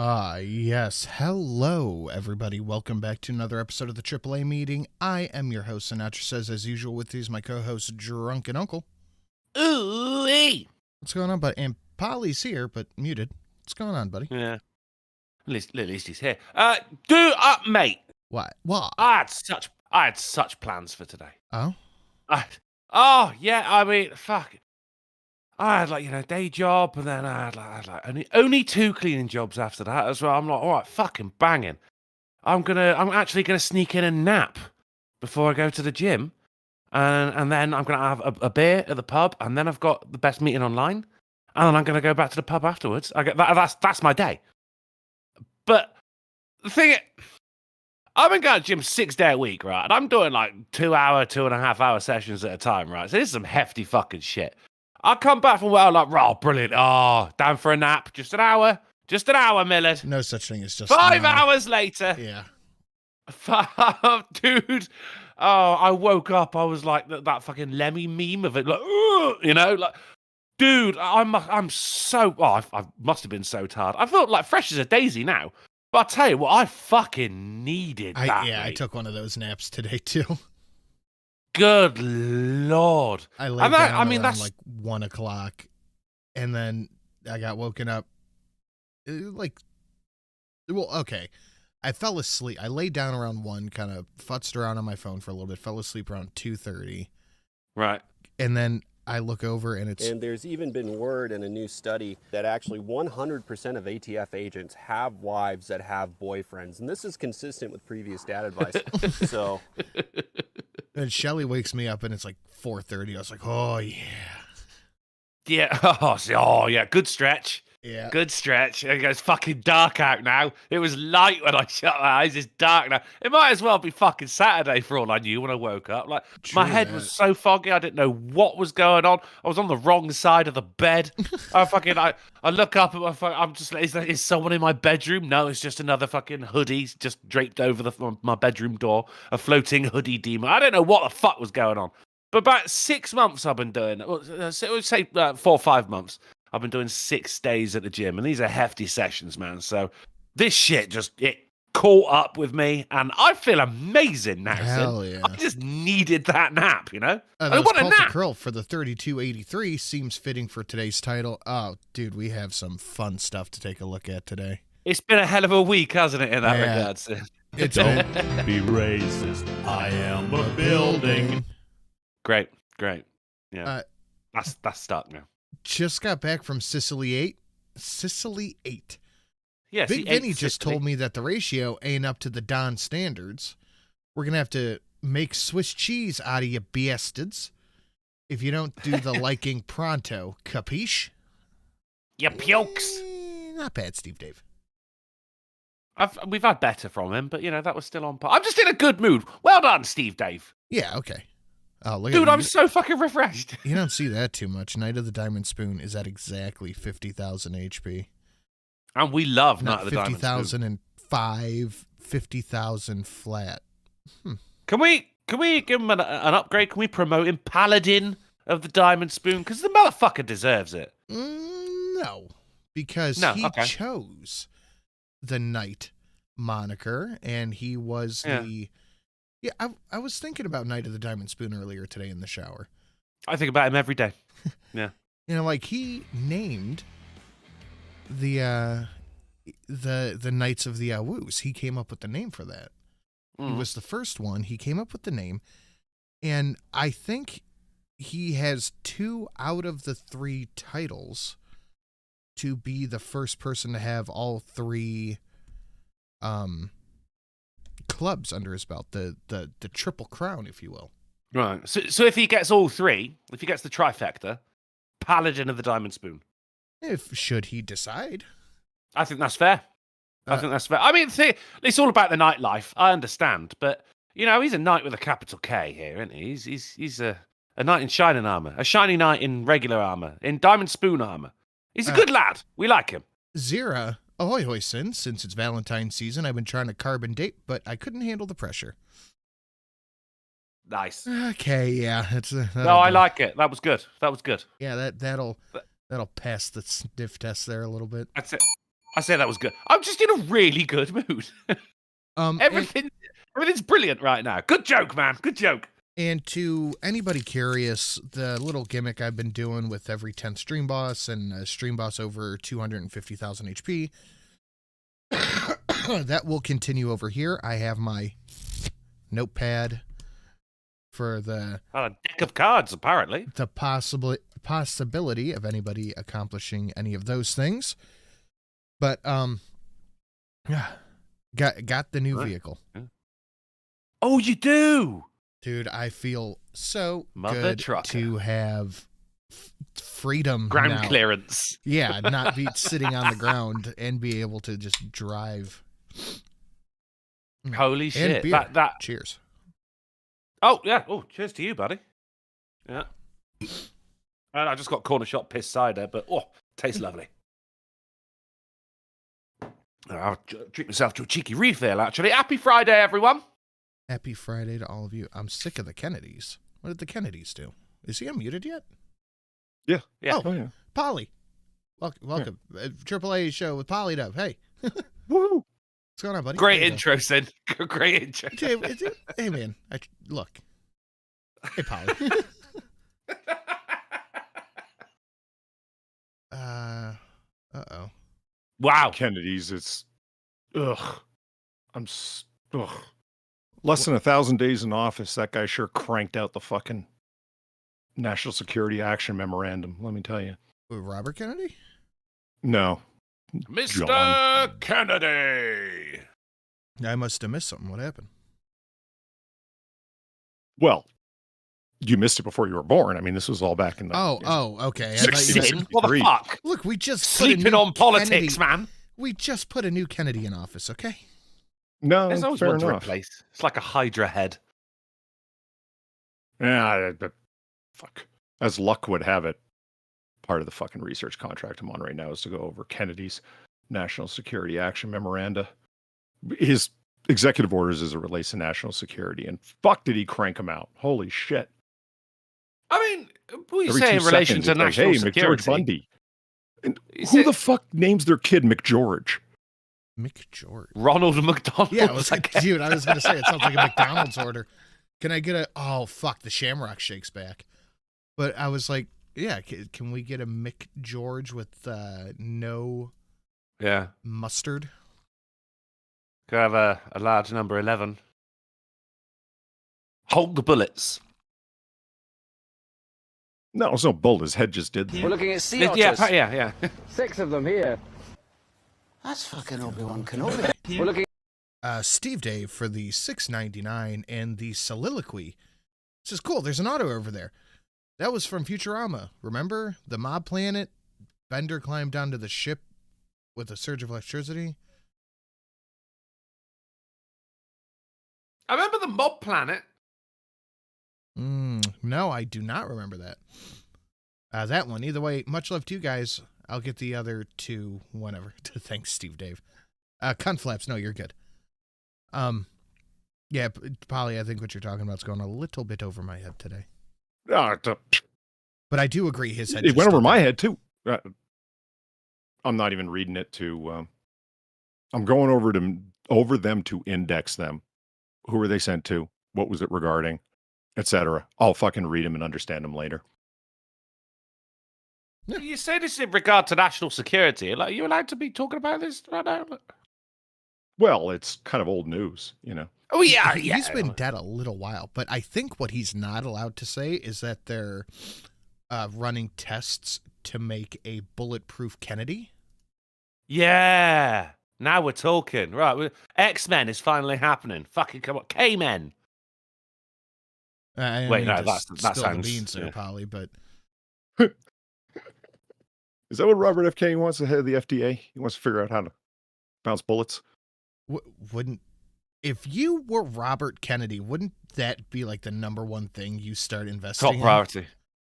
Yes. Hello, everybody. Welcome back to another episode of the AAA meeting. I am your host, Sinatra Says, as usual, with these my co-host, Drunken Uncle. Ooh-wee. What's going on, buddy? And Polly's here, but muted. What's going on, buddy? Yeah. At least he's here. Mate. What? What? I had such plans for today. Oh? Yeah, I mean, fuck. I had day job, and then I had only 2 cleaning jobs after that as well. I'm like, all right, fucking banging. I'm actually gonna sneak in a nap before I go to the gym, and then I'm gonna have a beer at the pub, and then I've got the best meeting online, and then I'm gonna go back to the pub afterwards. That's my day. But the thing is, I've been going to the gym 6 days a week, right? And I'm doing like 2.5 hour sessions at a time, right? So this is some hefty fucking shit. I come back from work like, oh, brilliant. Oh, down for a nap. Just an hour, Millard. No such thing as just 5 hours later. Yeah. Dude. Oh, I woke up. I was like that fucking Lemmy meme of it. Like, like, dude, I must have been so tired. I felt like fresh as a daisy now. But I'll tell you what, I fucking needed that. Yeah, mate. I took one of those naps today, too. Good Lord. I laid down around like 1 o'clock, and then I got woken up. Okay. I fell asleep. I laid down around 1, kind of futzed around on my phone for a little bit, fell asleep around 2:30. Right. And then I look over and it's... And there's even been word in a new study that actually 100% of ATF agents have wives that have boyfriends. And this is consistent with previous dad advice. So... And Shelly wakes me up and it's like 4:30. I was like, oh, yeah. Yeah. Oh, yeah. Good stretch. Yeah. Good stretch. It's fucking dark out now. It was light when I shut my eyes. It's dark now. It might as well be fucking Saturday for all I knew when I woke up. Like, my head was so foggy. I didn't know what was going on. I was on the wrong side of the bed. I look up at my phone. I'm just like, is someone in my bedroom? No, it's just another fucking hoodie just draped over my bedroom door. A floating hoodie demon. I don't know what the fuck was going on. But about 6 months I've been doing it. Say 4 or 5 months. I've been doing 6 days at the gym, and these are hefty sessions, man. So this shit it caught up with me, and I feel amazing now. Hell yeah. I just needed that nap, you know? I want a nap. Curl for the 3283 seems fitting for today's title. Oh, dude, we have some fun stuff to take a look at today. It's been a hell of a week, hasn't it, in that regard, Sid? Don't be racist. I am a building. Great. Yeah. That's stuck now. Just got back from Sicily 8. Yeah, Big Vinny just told me that the ratio ain't up to the Don standards. We're going to have to make Swiss cheese out of you bastards if you don't do the liking pronto. Capiche? You pukes. Not bad, Steve Dave. We've had better from him, but, that was still on par. I'm just in a good mood. Well done, Steve Dave. Yeah, okay. Oh, look Dude, at I'm so fucking refreshed. You don't see that too much. Night of the Diamond Spoon is at exactly 50,000 HP. And we love Night Not of the Diamond Spoon. 50,005, 50,000 flat. Can we give him an upgrade? Can we promote him Paladin of the Diamond Spoon? Because the motherfucker deserves it. No, because he chose the Knight moniker, and he was the... Yeah, I was thinking about Night of the Diamond Spoon earlier today in the shower. I think about him every day. Yeah. He named the Knights of the Awoos. He came up with the name for that. He was the first one. He came up with the name. And I think he has 2 out of the 3 titles to be the first person to have all 3 clubs under his belt, the triple crown, if you will. Right. So if he gets all 3, if he gets the trifecta, Paladin of the Diamond Spoon. Should he decide? I think that's fair. I mean, it's all about the nightlife. I understand, but he's a knight with a capital K here, isn't he? He's a knight in shining armor, a shiny knight in regular armor, in Diamond Spoon armor. He's a good lad. We like him. Zira. Ahoy hoy, since it's Valentine's season, I've been trying to carbon date, but I couldn't handle the pressure. Nice. Okay, yeah. I like it. That was good. Yeah, that'll pass the sniff test there a little bit. That's it. I say that was good. I'm just in a really good mood. Everything's brilliant right now. Good joke, man. Good joke. And to anybody curious, the little gimmick I've been doing with every 10th stream boss and stream boss over 250,000 HP, that will continue over here. I have my notepad for the a deck of cards, apparently. The possibility of anybody accomplishing any of those things. But yeah, got the new vehicle. Yeah. Oh, you do, dude! I feel so Mother good trucker. to have freedom, ground now. clearance. Yeah, not be sitting on the ground and be able to just drive. Holy shit! And beer. That. Cheers. Oh yeah. Oh, cheers to you, buddy. Yeah. And I just got corner shop piss cider, but tastes lovely. I'll treat myself to a cheeky refill, actually. Happy Friday, everyone. Happy Friday to all of you. I'm sick of the Kennedys. What did the Kennedys do? Is he unmuted yet? Yeah. Yeah. Oh, yeah. Polly. Welcome. Yeah. AAA show with Polly Dove. Hey. Woo! What's going on, buddy? Great intro, Sid. Great intro. Hey, man. Look. Hey, Polly. Uh-oh. Wow. Kennedy's, it's... Ugh. Ugh. Less than 1,000 days in office, that guy sure cranked out the fucking National Security Action Memorandum, let me tell you. Robert Kennedy? No. Mr. John. Kennedy. I must have missed something. What happened? Well, you missed it before you were born. I mean, this was all back in the... okay. What the fuck? Look, we just sleeping on politics, Kennedy. Man. We just put a new Kennedy in office, okay? No, there's always fair one to enough. replace. It's like a Hydra head. Yeah, fuck. As luck would have it, part of the fucking research contract I'm on right now is to go over Kennedy's National Security Action Memoranda. His executive orders as it relates to national security, and fuck did he crank them out. Holy shit. I mean, what you Every say 2 in relation seconds, to it's national like, hey, security? McGeorge Bundy. And who the fuck names their kid McGeorge? McGeorge. Ronald McDonald. Yeah, I was like, dude, I was going to say, it sounds like a McDonald's order. Can I get the Shamrock Shake's back. But I was like, yeah, can we get a McGeorge with no mustard? Could have a large number 11. Hold the bullets. No, it was no bull. His head just did that. We're looking at sea Yeah, otters. yeah. 6 of them here. That's fucking Obi-Wan Kenobi. We're looking. Steve Dave for the $6.99 and the soliloquy. This is cool. There's an auto over there. That was from Futurama. Remember the mob planet? Bender climbed onto the ship with a surge of electricity. I remember the mob planet. No, I do not remember that. That one. Either way, much love to you guys. I'll get the other 2 whenever. Thanks, Steve Dave. Cunflaps, no, you're good. Yeah, Polly, I think what you're talking about is going a little bit over my head today. But I do agree his head. It went over my head, too. I'm not even reading it to... I'm going over them to index them. Who were they sent to? What was it regarding? Etc. I'll fucking read them and understand them later. You say this in regard to national security. Like, are you allowed to be talking about this right now? Well, it's kind of old news, you know. Oh, yeah, He's been dead a little while, but I think what he's not allowed to say is that they're running tests to make a bulletproof Kennedy. Yeah. Now we're talking. Right. X-Men is finally happening. Fucking come on. K-Men. Wait, no, that sounds... beans there, Polly, but... Is that what Robert F. Kennedy wants, the head of the FDA? He wants to figure out how to bounce bullets? If you were Robert Kennedy, wouldn't that be like the #1 thing you start investing in? Top priority.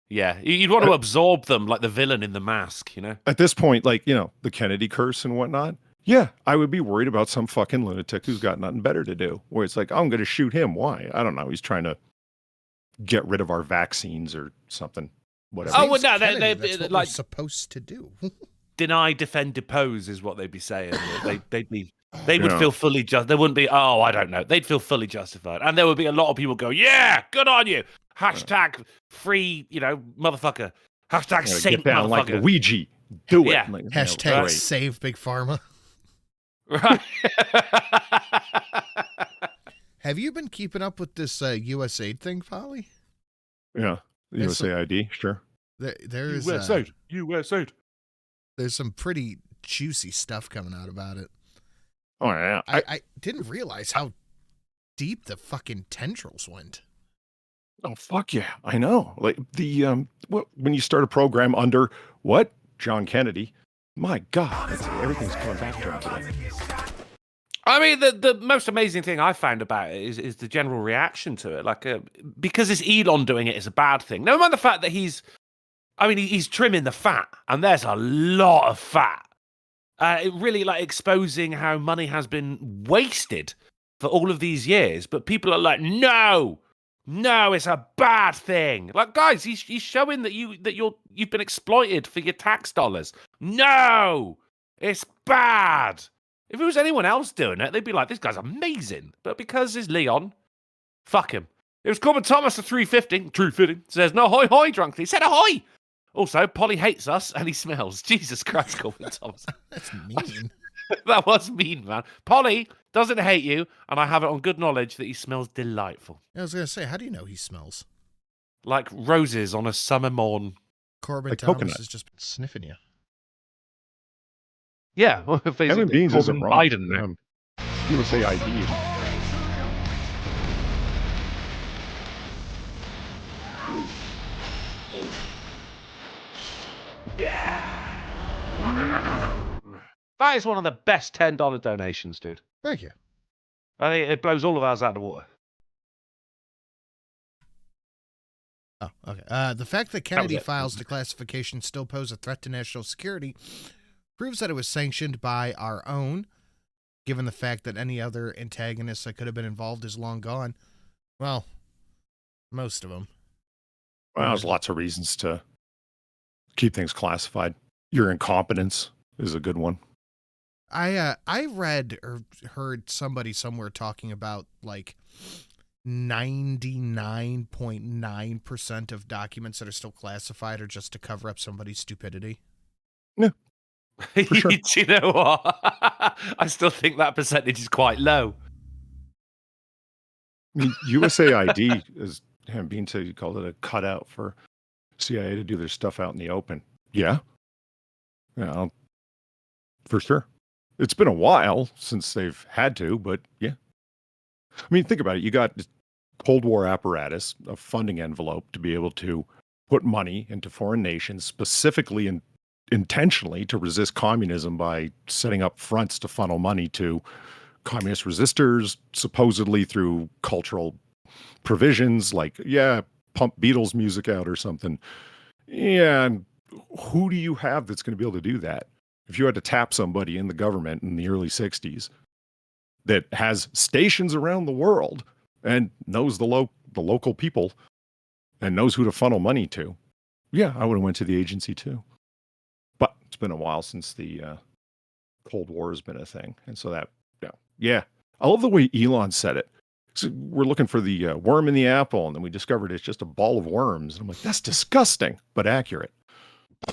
Yeah. You'd want to absorb them like the villain in The Mask, you know? At this point, like, you know, the Kennedy curse and whatnot. Yeah, I would be worried about some fucking lunatic who's got nothing better to do. Where it's like, oh, I'm going to shoot him. Why? I don't know. He's trying to get rid of our vaccines or something. Whatever. Oh, well, no, Kennedy, that's what like we're supposed to do. deny, defend, depose is what they'd be saying. They would feel fully just. They wouldn't be. Oh, I don't know. They'd feel fully justified, and there would be a lot of people go, "Yeah, good on you." Hashtag free, motherfucker. Hashtag saint get down motherfucker. like Luigi. Do it. Yeah. Like, Hashtag right. save Big Pharma. Right. Have you been keeping up with this USAID thing, Polly? Yeah. The There's USAID, sure. There's USAID. there's some pretty juicy stuff coming out about it. Oh, yeah. I didn't realize how deep the fucking tendrils went. Oh, fuck yeah. I know. Like when you start a program under what? John Kennedy. My God. Everything's coming back to him today. I mean, the most amazing thing I found about it is the general reaction to it. Like, because it's Elon doing it is a bad thing. Never mind the fact that he's trimming the fat, and there's a lot of fat. It really exposing how money has been wasted for all of these years. But people are like, no, it's a bad thing. Like, guys, he's showing that you've been exploited for your tax dollars. No, it's bad. If it was anyone else doing it, they'd be like, this guy's amazing. But because it's Leon, fuck him. It was Corbin Thomas at 350. Says, no, hoi, drunkie. He said ahoy. Also, Polly hates us and he smells. Jesus Christ, Corbin Thomas. That's mean. That was mean, man. Polly doesn't hate you, and I have it on good knowledge that he smells delightful. I was going to say, how do you know he smells? Like roses on a summer morn. Corbin Like Thomas coconut. has just been sniffing you. Yeah, well, Having beans isn't wrong. Biden now. USAID. That is one of the best $10 donations, dude. Thank you. I think it blows all of ours out of the water. Oh, okay. The fact that Kennedy it. files declassification still pose a threat to national security proves that it was sanctioned by our own, given the fact that any other antagonists that could have been involved is long gone. Well, most of them. Well, there's lots of reasons to keep things classified. Your incompetence is a good one. I read or heard somebody somewhere talking about 99.9% of documents that are still classified are just to cover up somebody's stupidity. Yeah, for sure. Do you know what? I still think that percentage is quite low. I mean, USAID is being said, you called it a cutout for CIA to do their stuff out in the open. Yeah. Yeah, for sure. It's been a while since they've had to, but yeah. I mean, think about it. You got Cold War apparatus, a funding envelope to be able to put money into foreign nations, specifically and intentionally to resist communism by setting up fronts to funnel money to communist resistors, supposedly through cultural provisions like, pump Beatles music out or something. Yeah, and who do you have that's going to be able to do that? If you had to tap somebody in the government in the early 60s that has stations around the world and knows the local people and knows who to funnel money to, yeah, I would have went to the agency too. But it's been a while since the Cold War has been a thing. And so that, yeah. I love the way Elon said it. So we're looking for the worm in the apple, and then we discovered it's just a ball of worms. And I'm like, that's disgusting, but accurate.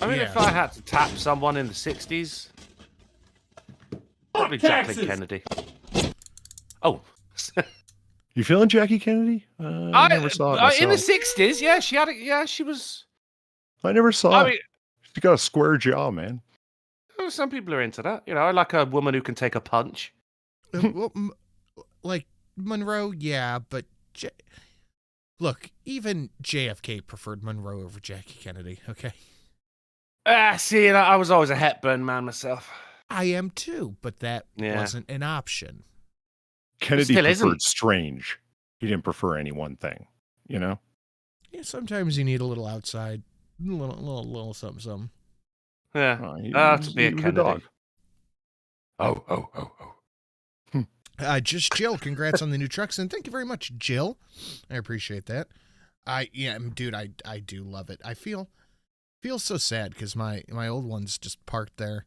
I mean, if I had to tap someone in the 60s, probably Jacqueline Kennedy. Oh. You feeling Jackie Kennedy? I never saw it myself. In the 60s, yeah, she had it. Yeah, she was. I never saw it. Mean, she got a square jaw, man. Some people are into that. I like a woman who can take a punch. Well, like Monroe, yeah, but look, even JFK preferred Monroe over Jackie Kennedy, okay? See, I was always a Hepburn man myself. I am too, but that wasn't an option. Kennedy preferred strange. He didn't prefer any one thing, Yeah, sometimes you need a little outside, a little something. Yeah, to be a Kennedy. Dog. Oh. Just Jill, congrats on the new trucks, and thank you very much, Jill. I appreciate that. Dude, I do love it. I feel Feels so sad because my old one's just parked there,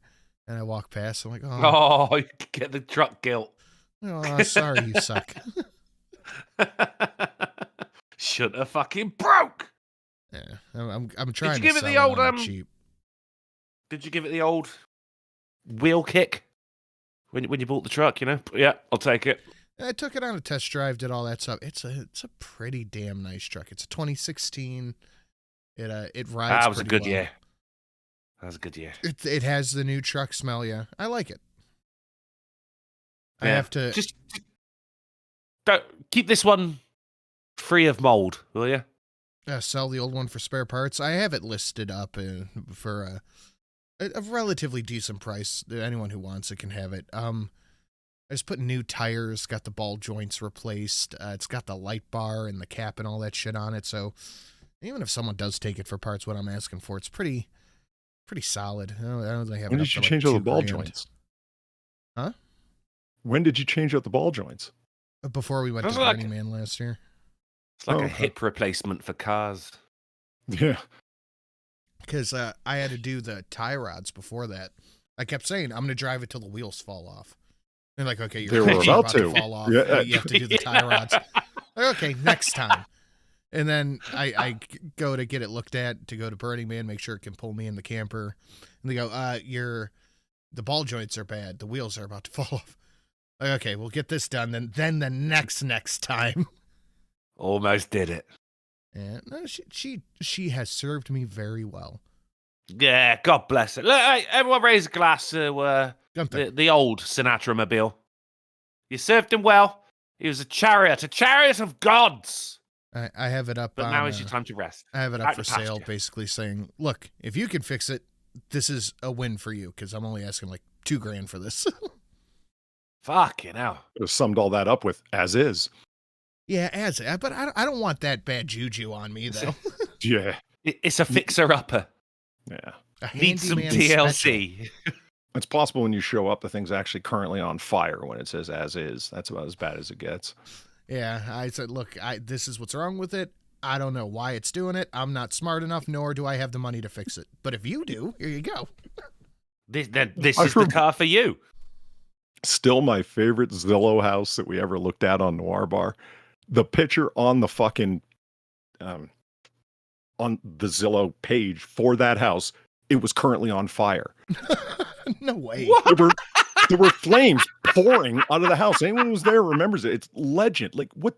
and I walk past. I'm like, Oh, you get the truck guilt. oh, sorry, you suck. Should have fucking broke. Yeah, I'm trying you to give it sell the old, on cheap. Did you give it the old wheel kick when you bought the truck? You know, yeah, I'll take it. I took it on a test drive, did all that stuff. It's a pretty damn nice truck. It's a 2016. It rides. That was a pretty good well. year. That was a good year. It has the new truck smell. Yeah, I like it. I Yeah. have to Just don't keep this one free of mold, will you? sell the old one for spare parts. I have it listed up for a relatively decent price. Anyone who wants it can have it. I just put new tires, got the ball joints replaced. It's got the light bar and the cap and all that shit on it. So even if someone does take it for parts, what I'm asking for, it's pretty solid. I don't really have. When did you change out the ball $2,000. joints? Huh? When did you change out the ball joints? Before we went to That's like- Burning Man last year. It's like Oh, a okay. hip replacement for cars. Yeah. Because I had to do the tie rods before that. I kept saying, I'm going to drive it till the wheels fall off. They're like, okay, They you're were about to. fall off. Yeah. You have to do the tie rods. Okay, next time. And then I go to get it looked at to go to Burning Man, make sure it can pull me in the camper. And they go, the ball joints are bad. The wheels are about to fall off. Like, okay, we'll get this done. Then the next time. Almost did it. Yeah, no, she has served me very well. Yeah, God bless it. Look, hey, everyone raise a glass to Gunther. the old Sinatra mobile. You served him well. He was a chariot of gods. I have it up. But on, now is your time to rest. I have it Out up for to pasture. sale, basically saying, look, if you can fix it, this is a win for you, because I'm only asking like $2,000 for this. Fucking hell. Could have summed all that up with as is. Yeah, but I don't want that bad juju on me, though. Yeah. It's a fixer-upper. Yeah. A Need some handyman special. DLC. It's possible when you show up, the thing's actually currently on fire when it says as is. That's about as bad as it gets. Yeah, I said, look, this is what's wrong with it. I don't know why it's doing it. I'm not smart enough, nor do I have the money to fix it. But if you do, here you go. This is the car for you. Still my favorite Zillow house that we ever looked at on Noir Bar. The picture on the fucking on the Zillow page for that house, it was currently on fire. No way. There were flames pouring out of the house. Anyone who was there remembers it. It's legend. Like, what?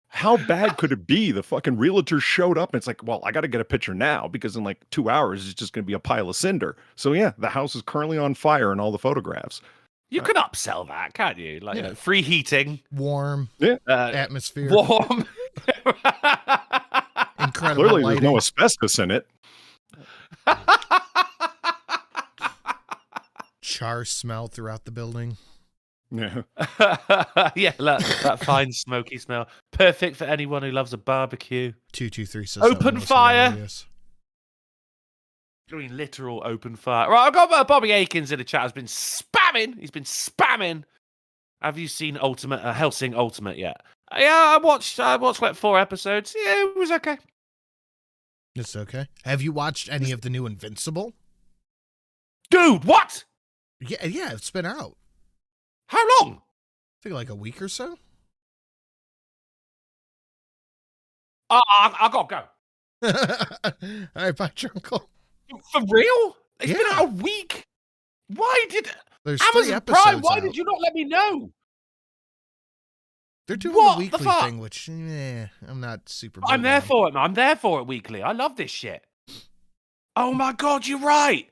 How bad could it be? The fucking realtor showed up and it's like, well, I got to get a picture now because in like 2 hours it's just going to be a pile of cinder. So yeah, the house is currently on fire in all the photographs. You can upsell that, can't you? Like Yeah. free heating, Warm atmosphere. warm. Incredible Clearly, there's lighting. no asbestos in it. Char smell throughout the building. Yeah. Yeah, that fine smoky smell. Perfect for anyone who loves a barbecue. 223 says Open that one was fire. hilarious. I mean, literal open fire. Right, I've got Bobby Akins in the chat. Has been spamming. He's been spamming. Have you seen Hellsing Ultimate yet? Yeah, I watched like 4 episodes. Yeah, it was okay. It's okay. Have you watched any of the new Invincible? Dude, what? Yeah, it's been out. How long? I think like a week or so. I gotta go. All right, bye, Drunkle. For real? It's been Yeah. out a week. Why did There's 3 Amazon episodes Prime? Why out. did you not let me know? They're doing What the the weekly fuck? thing, which I'm not super. I'm big there on. for it, man. I'm there for it weekly. I love this shit. Oh my god, you're right.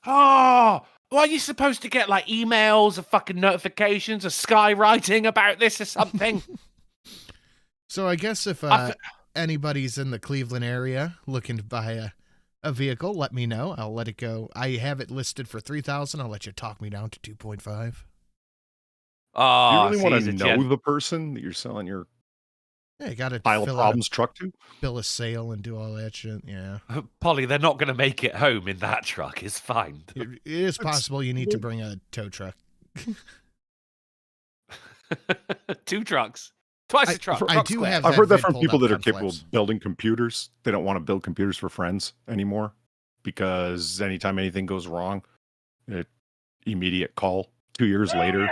Oh, well, are you supposed to get like emails or fucking notifications or skywriting about this or something? So I guess if anybody's in the Cleveland area looking to buy a vehicle, let me know. I'll let it go. I have it listed for $3,000. I'll let you talk me down to 2.5. Oh, Do you really want he's to a know gent. the person that you're selling your Yeah, you got to pile of fill out problems truck to? a bill of sale and do all that shit. Yeah, Polly, they're not going to make it home in that truck. It's fine. it is possible you need to bring a tow truck. 2 trucks. Twice a truck. I Truck do square. have- I've heard that vid from pulled people up that are on capable Flex. of building computers. They don't want to build computers for friends anymore. because anytime anything goes wrong, immediate call 2 years later.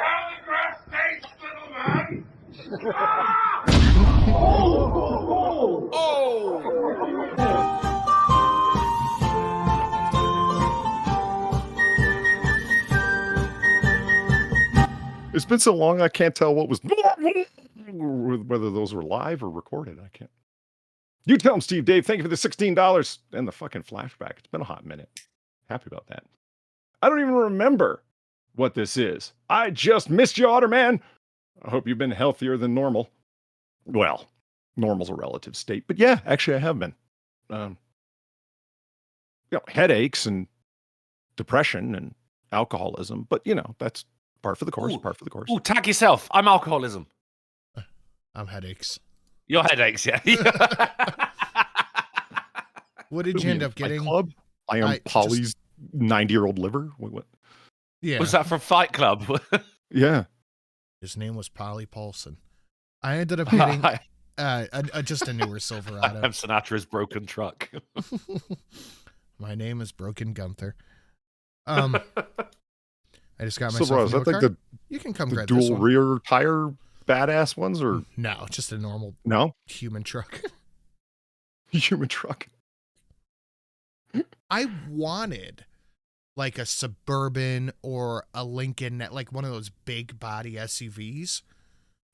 It's been so long I can't tell what was whether those were live or recorded. I can't. You tell him, Steve Dave. Thank you for the $16 and the fucking flashback. It's been a hot minute. Happy about that. I don't even remember what this is. I just missed you, Otterman. I hope you've been healthier than normal. Well, normal's a relative state, but yeah, actually I have been. Headaches and depression and alcoholism, but that's par for the course. Par for the course. Ooh, tag yourself. I'm alcoholism. I'm headaches. Your headaches, yeah. What did you end up getting? Club? I am Polly's 90-year-old liver. What? Yeah. Was that from Fight Club? Yeah. His name was Polly Paulson. I ended up getting just a newer Silverado. I'm Sinatra's broken truck. My name is Broken Gunther. I just got myself Silverado, is that like car. You can come grab the this dual one. rear tire badass ones, or No, just a normal human truck. Human truck. I wanted like a Suburban or a Lincoln, like one of those big body SUVs.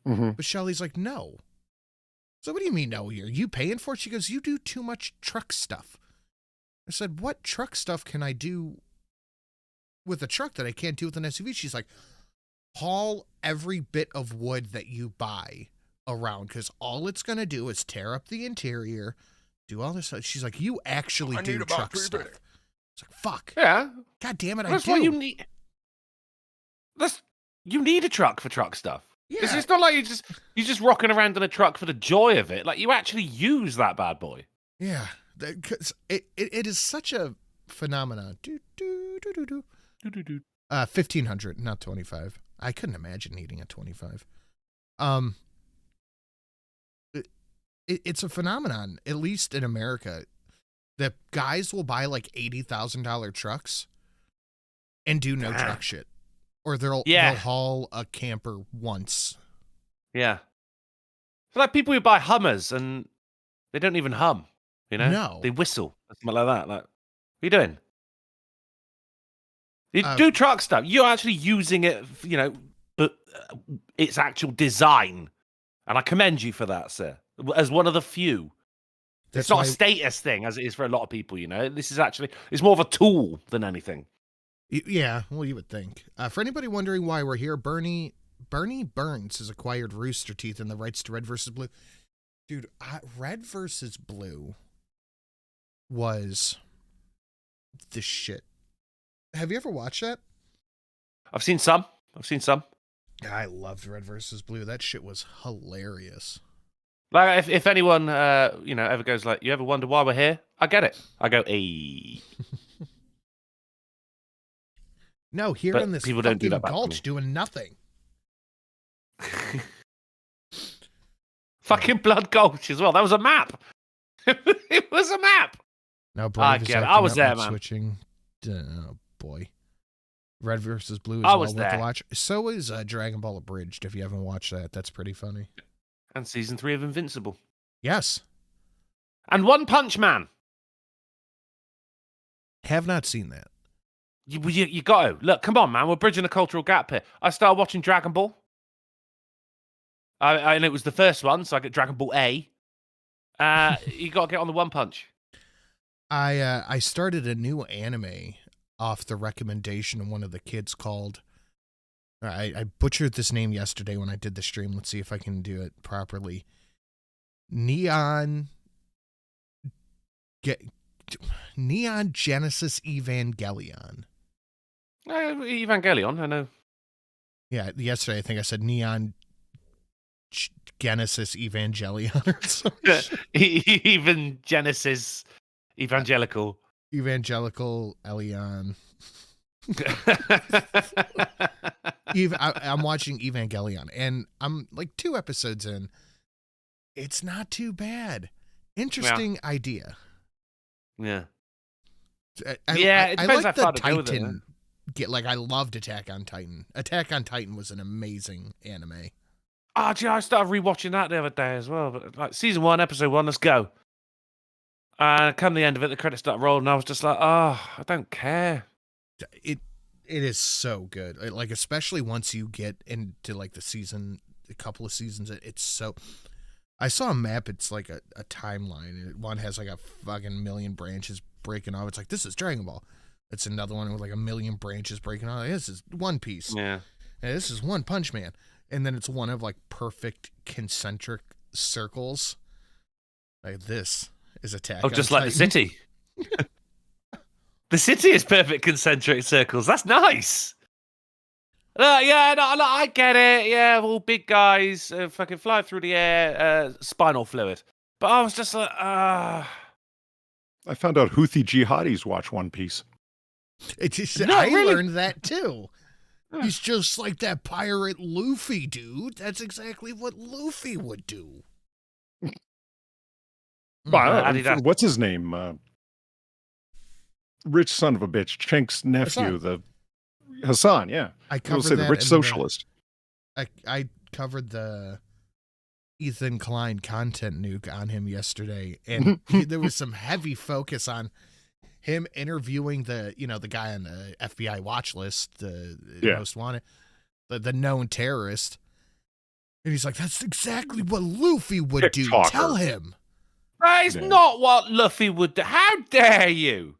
Mm-hmm. But Shelly's like, no. So what do you mean, no? Are you paying for it? She goes, you do too much truck stuff. I said, what truck stuff can I do with a truck that I can't do with an SUV? She's like, haul every bit of wood that you buy around, because all it's going to do is tear up the interior, do all this stuff. She's like, you actually do truck stuff. It's like, fuck. Yeah. God damn it, That's I why do. You need a truck for truck stuff. Yeah. It's not like you're just rocking around in a truck for the joy of it. Like, you actually use that bad boy. Yeah, because it is such a phenomenon. 1,500, not 25. I couldn't imagine needing a 25. It's a phenomenon, at least in America, that guys will buy like $80,000 trucks and do no truck shit, or they'll haul a camper once. Yeah, it's like people who buy Hummers and they don't even hum. No, they whistle, something like that. Like, what are you doing? You do truck stuff. You're actually using it, but its actual design, and I commend you for that, sir. As one of the few. It's not a status thing, as it is for a lot of people, This is actually, it's more of a tool than anything. Yeah, well, you would think. For anybody wondering why we're here, Bernie Burns has acquired Rooster Teeth and the rights to Red vs. Blue. Dude, Red vs. Blue was the shit. Have you ever watched that? I've seen some. I loved Red vs. Blue. That shit was hilarious. Like, if anyone, ever goes like, you ever wonder why we're here? I get it. I go, hey. No, here But in this people don't do fucking that back to gulch me. doing nothing. Fucking Blood Gulch as well. That was a map. It was a map. Now, I get it. I was there, man. Switching. Oh, boy. Red vs. Blue is I well was worth there. to watch. So is Dragon Ball Abridged, if you haven't watched that. That's pretty funny. And season 3 of Invincible. Yes. And One Punch Man. Have not seen that. You got to. Look, come on, man. We're bridging a cultural gap here. I started watching Dragon Ball. And it was the first one, so I get Dragon Ball A. You got to get on the One Punch. I started a new anime off the recommendation of one of the kids called... I butchered this name yesterday when I did the stream. Let's see if I can do it properly. Neon Genesis Evangelion. Evangelion, I know. Yeah, yesterday I think I said Neon Genesis Evangelion or something. Even Genesis Evangelical. Evangelical Elion. I'm watching Evangelion, and I'm like 2 episodes in. It's not too bad. Interesting idea. Yeah. Yeah, it depends how like the far to go with it, Titan. I loved Attack on Titan. Attack on Titan was an amazing anime. Oh, gee, I started rewatching that the other day as well. But like season 1, episode 1, let's go. And come the end of it, the credits start rolling, and I was just like, oh, I don't care. It is so good. Like, especially once you get into like a couple of seasons, it's so. I saw a map. It's like a timeline, and one has like a fucking million branches breaking off. It's like, this is Dragon Ball. It's another one with like a million branches breaking off. This is One Piece. Yeah. And this is One Punch Man. And then it's one of like perfect concentric circles. Like, this is Attack on just like the Titan. city. The city is perfect concentric circles. That's nice. Yeah, no, I get it. Yeah, all big guys fucking fly through the air, spinal fluid. But I was just like, I found out Houthi jihadis watch One Piece. I learned that too. He's just like that pirate Luffy, dude. That's exactly what Luffy would do. What's his name? Rich son of a bitch, Chink's nephew, Hassan. Yeah, I covered say the rich socialist. I covered the Ethan Klein content nuke on him yesterday, and there was some heavy focus on him interviewing the guy on the FBI watch list, the most wanted, the known terrorist, and he's like, "That's exactly what Luffy would do." Tell him. That is not what Luffy would do. How dare you?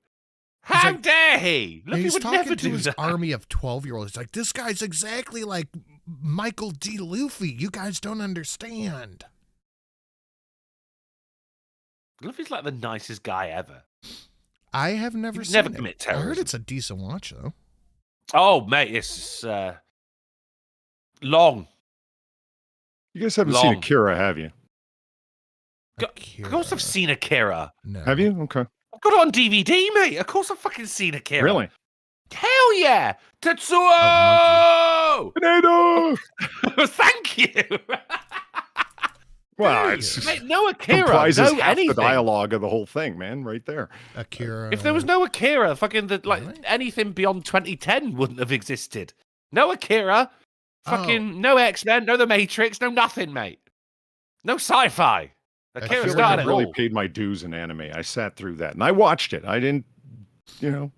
How dare he? Luffy would never do his that. army of 12-year-olds. He's like, this guy's exactly like Michael D. Luffy. You guys don't understand. Luffy's like the nicest guy ever. I have never seen never it. commit I heard terrorism. it's a decent watch, though. Oh, mate, it's long. You guys haven't seen Akira, have you? Of course I've seen Akira. No. Have you? Okay. I've got it on DVD, mate. Of course I've fucking seen Akira. Really? Hell yeah! Tetsuo! Tornado! Thank you! Well, it's mate, no Akira, comprises no half anything. the dialogue of the whole thing, man, right there. Akira. If there was no Akira, fucking anything beyond 2010 wouldn't have existed. No Akira, fucking no X-Men, no The Matrix, no nothing, mate. No sci-fi. Akira I feel started like I really paid my dues in anime. I sat through that and I watched it. I didn't,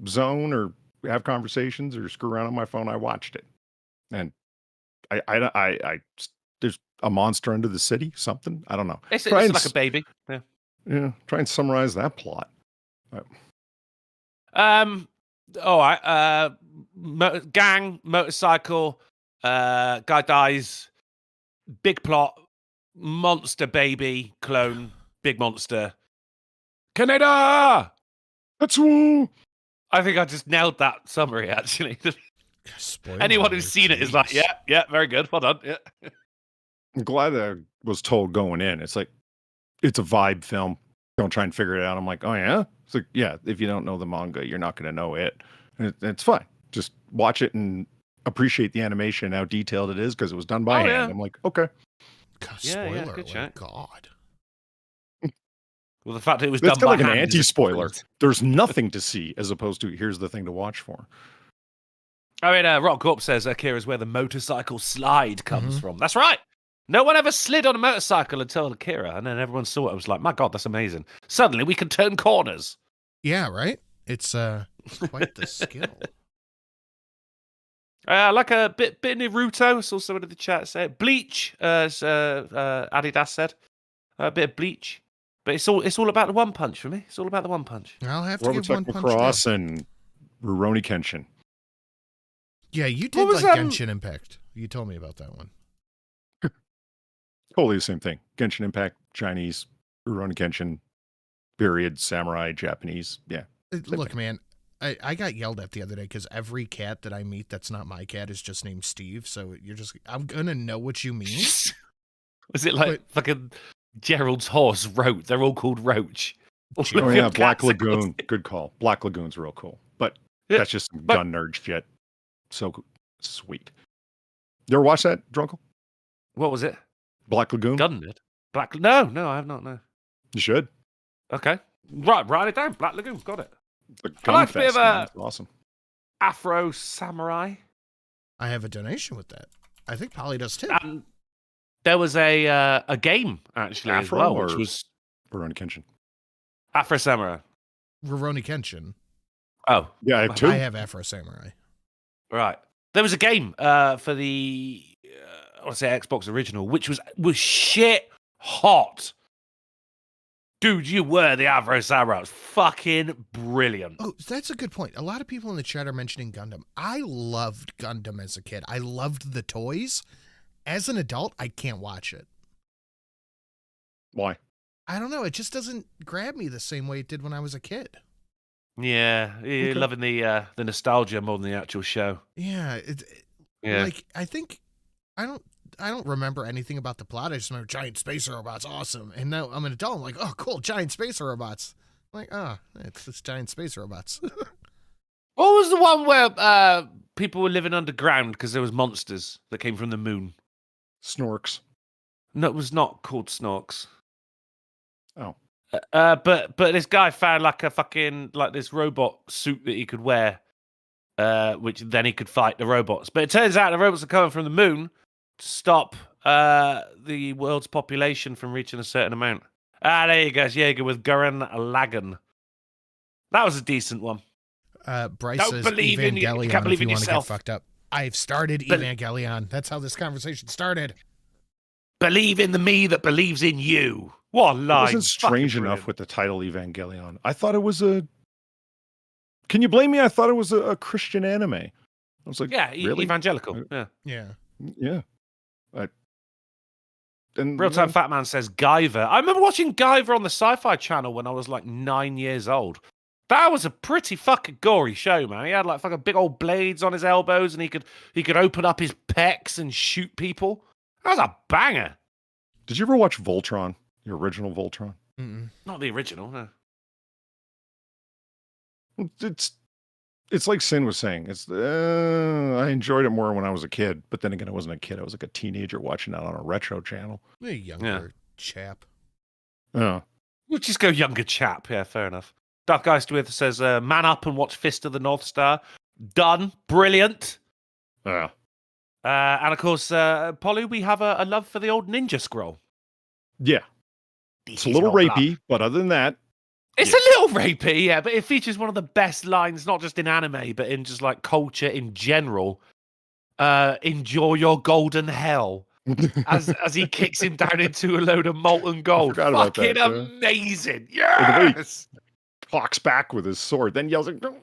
zone or have conversations or screw around on my phone. I watched it, and I there's a monster under the city. Something I don't know. It's like a baby. Yeah. Yeah. Try and summarize that plot. All right. Gang, motorcycle, guy dies, big plot, monster baby, clone, big monster. Canada! Tetsuo! I think I just nailed that summary, actually. Spoiler Anyone who's alert, seen it is like, jeez. yeah, very good. Well done. Yeah. I'm glad that I was told going in. It's like, it's a vibe film. Don't try and figure it out. I'm like, oh yeah? It's like, yeah, if you don't know the manga, you're not going to know it. And it's fine. Just watch it and appreciate the animation and how detailed it is because it was done by hand. Yeah. I'm like, okay. God, Yeah, spoiler good alert, chat. God. Well, the fact that it was That's done by kind of like an hand is anti-spoiler. brilliant. There's nothing to see as opposed to here's the thing to watch for. I mean, Rock Corp says Akira's where the motorcycle slide comes from. That's right. No one ever slid on a motorcycle until Akira, and then everyone saw it. I was like, my God, that's amazing. Suddenly we can turn corners. Yeah, right? It's quite the skill. Like a bit of Naruto. I saw someone in the chat say Bleach, as Adidas said. A bit of Bleach. But it's all about the One Punch for me. It's all about the One Punch. I'll have to give One Punch Cross down. and Rurouni Kenshin. Yeah, you did was, like Genshin Impact. You told me about that one. Totally the same thing. Genshin Impact, Chinese, Rurouni Kenshin, period, samurai, Japanese. Yeah. Look, man, I got yelled at the other day because every cat that I meet that's not my cat is just named Steve. So I'm going to know what you mean. Was it like fucking Gerald's horse, Roach? They're all called Roach. Oh, yeah, Black Lagoon. Good call. Black Lagoon's real cool. But that's just some gun nerd shit. So sweet. You ever watch that, Drunkle? What was it? Black Lagoon? Gun nerd? No, I have not, no. You should. Okay. Right, write it down. Black Lagoon, got it. The I like to be Gunfest, of man, a it's awesome. Afro samurai. I have a donation with that. I think Polly does too. And there was a game actually as Afro well, which or- was Rurouni Kenshin. Afro Samurai. Rurouni Kenshin. Oh, Yeah, I have two. I have Afro Samurai. right. There was a game for the I want to say Xbox original, which was shit hot. Dude, you were the Afro Samurai. It was fucking brilliant. Oh, that's a good point. A lot of people in the chat are mentioning Gundam. I loved Gundam as a kid. I loved the toys. As an adult, I can't watch it. Why? I don't know. It just doesn't grab me the same way it did when I was a kid. Yeah, you're loving the nostalgia more than the actual show. Yeah, Yeah. like I think I don't remember anything about the plot. I just remember giant space robots, awesome. And now I'm an adult. I'm like, oh, cool, giant space robots. I'm like, it's giant space robots. What was the one where people were living underground because there was monsters that came from the moon? Snorks. No, it was not called Snorks. Oh. But this guy found like a fucking like this robot suit that he could wear, which then he could fight the robots. But it turns out the robots are coming from the moon to stop the world's population from reaching a certain amount. There you go, Jaeger with Gurren Lagann. That was a decent one. Bryce Don't says believe in you. Evangelion You can't believe if you in want to get yourself. fucked up. I've started Evangelion. That's how this conversation started. Believe in the me that believes in you. What a It line. wasn't strange Fucking enough brilliant. with the title Evangelion. I thought it was a. Can you blame me? I thought it was a Christian anime. I was like, Yeah, really? evangelical. Yeah. Yeah. Yeah. And Real Time Fat Man says Guyver. I remember watching Guyver on the Sci-Fi Channel when I was like 9 years old. That was a pretty fucking gory show, man. He had like fucking big old blades on his elbows, and he could open up his pecs and shoot people. That was a banger. Did you ever watch Voltron? The original Voltron? Mm-mm. Not the original, no. It's like Sin was saying. I enjoyed it more when I was a kid, but then again, I wasn't a kid. I was like a teenager watching that on a retro channel. A younger chap. Yeah. We'll just go younger chap. Yeah, fair enough. Dark Geistwith says, man up and watch Fist of the North Star. Done. Brilliant. Yeah. And of course, Polly, we have a love for the old Ninja Scroll. Yeah. It's a little rapey, but other than that, It's a little rapey, yeah, but it features one of the best lines, not just in anime, but in just like culture in general. Enjoy your golden hell. As he kicks him down into a load of molten gold. forgot about Fucking that, yeah. amazing. the way- Yes. talks back with his sword, then yells like, "You're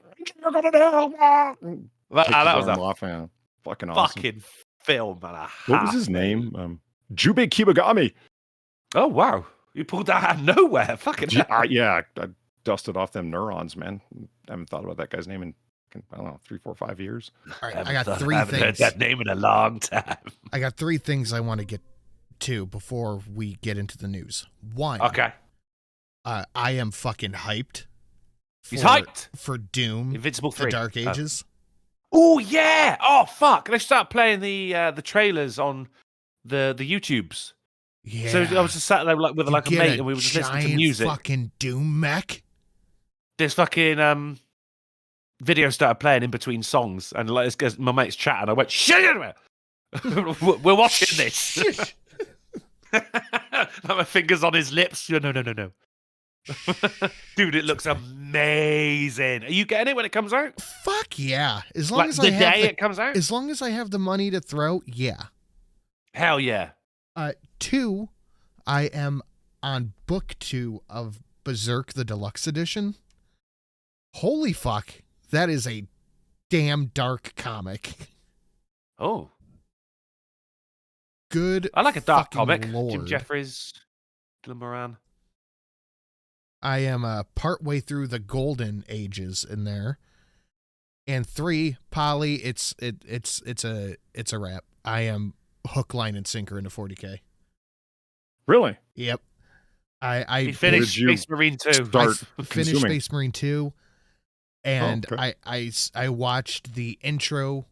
gonna hell!" and That takes his was arm a off, yeah. Fucking awesome. fucking film, man. What was his name? Jubei Kibagami. Oh, wow. You pulled that out of nowhere. Fucking hell. I dusted off them neurons, man. I haven't thought about that guy's name in, I don't know, 3, 4, 5 years. All right, I got three haven't heard things. that name in a long time. I got three things I want to get to before we get into the news. One, Okay. I am fucking hyped. He's hyped. For Doom, Invincible the 3. Dark Ages. Oh, yeah. Oh, fuck. Let's start playing the trailers on the YouTubes. Yeah. So I was just sat there like with You like a get mate, and we were just listening to giant music. Fucking Doom mech. This fucking video started playing in between songs, and like my mate's chatting. I went, "Shut it! We're watching this." Like my fingers on his lips. No. Dude, it looks amazing. Are you getting it when it comes out? Fuck yeah! As long Like as the I have day it comes out? as long as I have the money to throw, yeah. Hell yeah. Two, I am on book 2 of Berserk the Deluxe Edition. Holy fuck, that is a damn dark comic. Oh, Good. I like a dark fucking comic. Lord. Jim Jeffries, Dylan Moran. I am part way through the golden ages in there. And 3, Polly, it's a wrap. I am hook, line, and sinker into 40K. Really? Yep. I He finished Did you Space Marine 2. start finished consuming? Space Marine 2, and okay. I watched the intro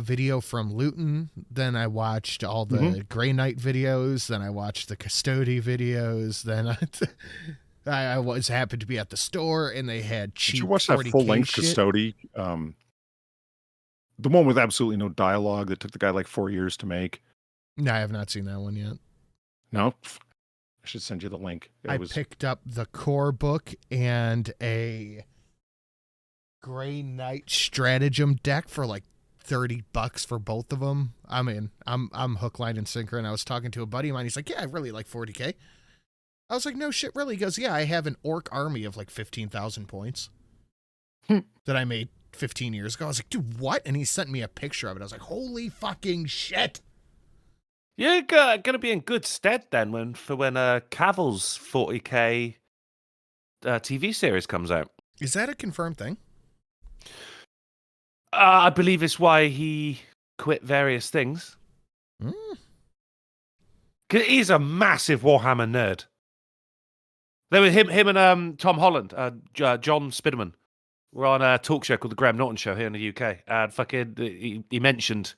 video from Luton. Then I watched all the Grey Knight videos. Then I watched the Custody videos. Then I was happened to be at the store, and they had cheap. Did you watch that 40K full-length shit. Custody? The one with absolutely no dialogue that took the guy like 4 years to make. No, I have not seen that one yet. No? I should send you the link. I picked up the core book and a Grey Knight stratagem deck for like $30 for both of them. I mean, I'm hook, line, and sinker, and I was talking to a buddy of mine. He's like, yeah, I really like 40K. I was like, no shit, really? He goes, yeah, I have an orc army of like 15,000 points that I made 15 years ago. I was like, dude, what? And he sent me a picture of it. I was like, holy fucking shit. You're gonna be in good stead then when Cavill's 40K TV series comes out. Is that a confirmed thing? I believe it's why he quit various things. 'Cause he's a massive Warhammer nerd. There were him and Tom Holland, John Spiderman, were on a talk show called the Graham Norton Show here in the UK, and fucking he mentioned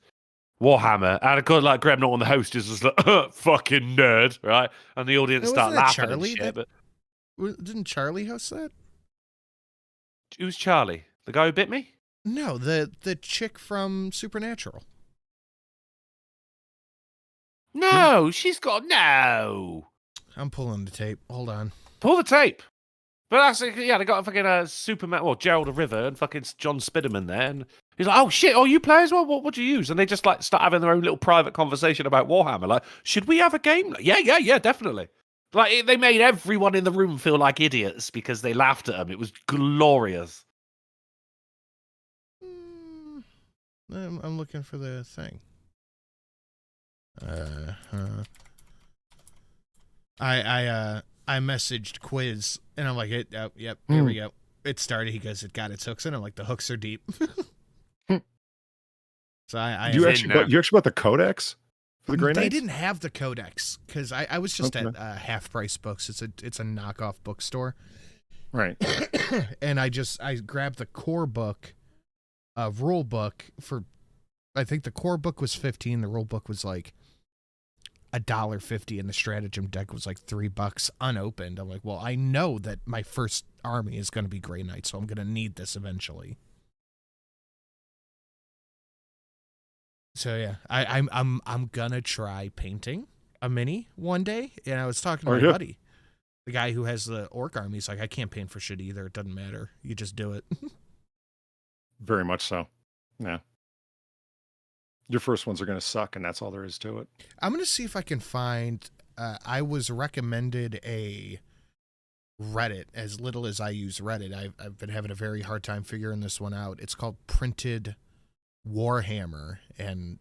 Warhammer, and of course, like Graham Norton, the host, is just like fucking nerd, right? And the audience start laughing Charlie and shit. But didn't Charlie host that? who's Charlie? The guy who bit me? No, the chick from Supernatural. No, she's got no. I'm pulling the tape. Hold on. Pull the tape. But that's yeah, they got fucking Superman, well, Gerald of River and fucking John Spiderman there, and he's like, oh shit, oh you play as well? What do you use? And they just like start having their own little private conversation about Warhammer. Like, should we have a game? Like, yeah, definitely. Like they made everyone in the room feel like idiots because they laughed at them. It was glorious. I'm looking for the thing. I messaged Quiz, and I'm like, yep, here we go. It started. He goes, it got its hooks in. I'm like, the hooks are deep. So you actually bought the codex for the Grey Knights? They didn't have the codex because I was just at Half Price Books. It's a knockoff bookstore, right? And I grabbed the core book, rule book for. I think the core book was $15. The rule book was like $1.50, and the stratagem deck was like $3 unopened. I'm like, well, I know that my first army is going to be Grey Knight, so I'm going to need this eventually. So yeah, I'm gonna try painting a mini one day. And I was talking to my buddy, the guy who has the orc army. He's like, I can't paint for shit either. It doesn't matter. You just do it. Very much so. Yeah. Your first ones are going to suck, and that's all there is to it. I'm going to see if I can find... I was recommended a Reddit. As little as I use Reddit, I've been having a very hard time figuring this one out. It's called Printed Warhammer, and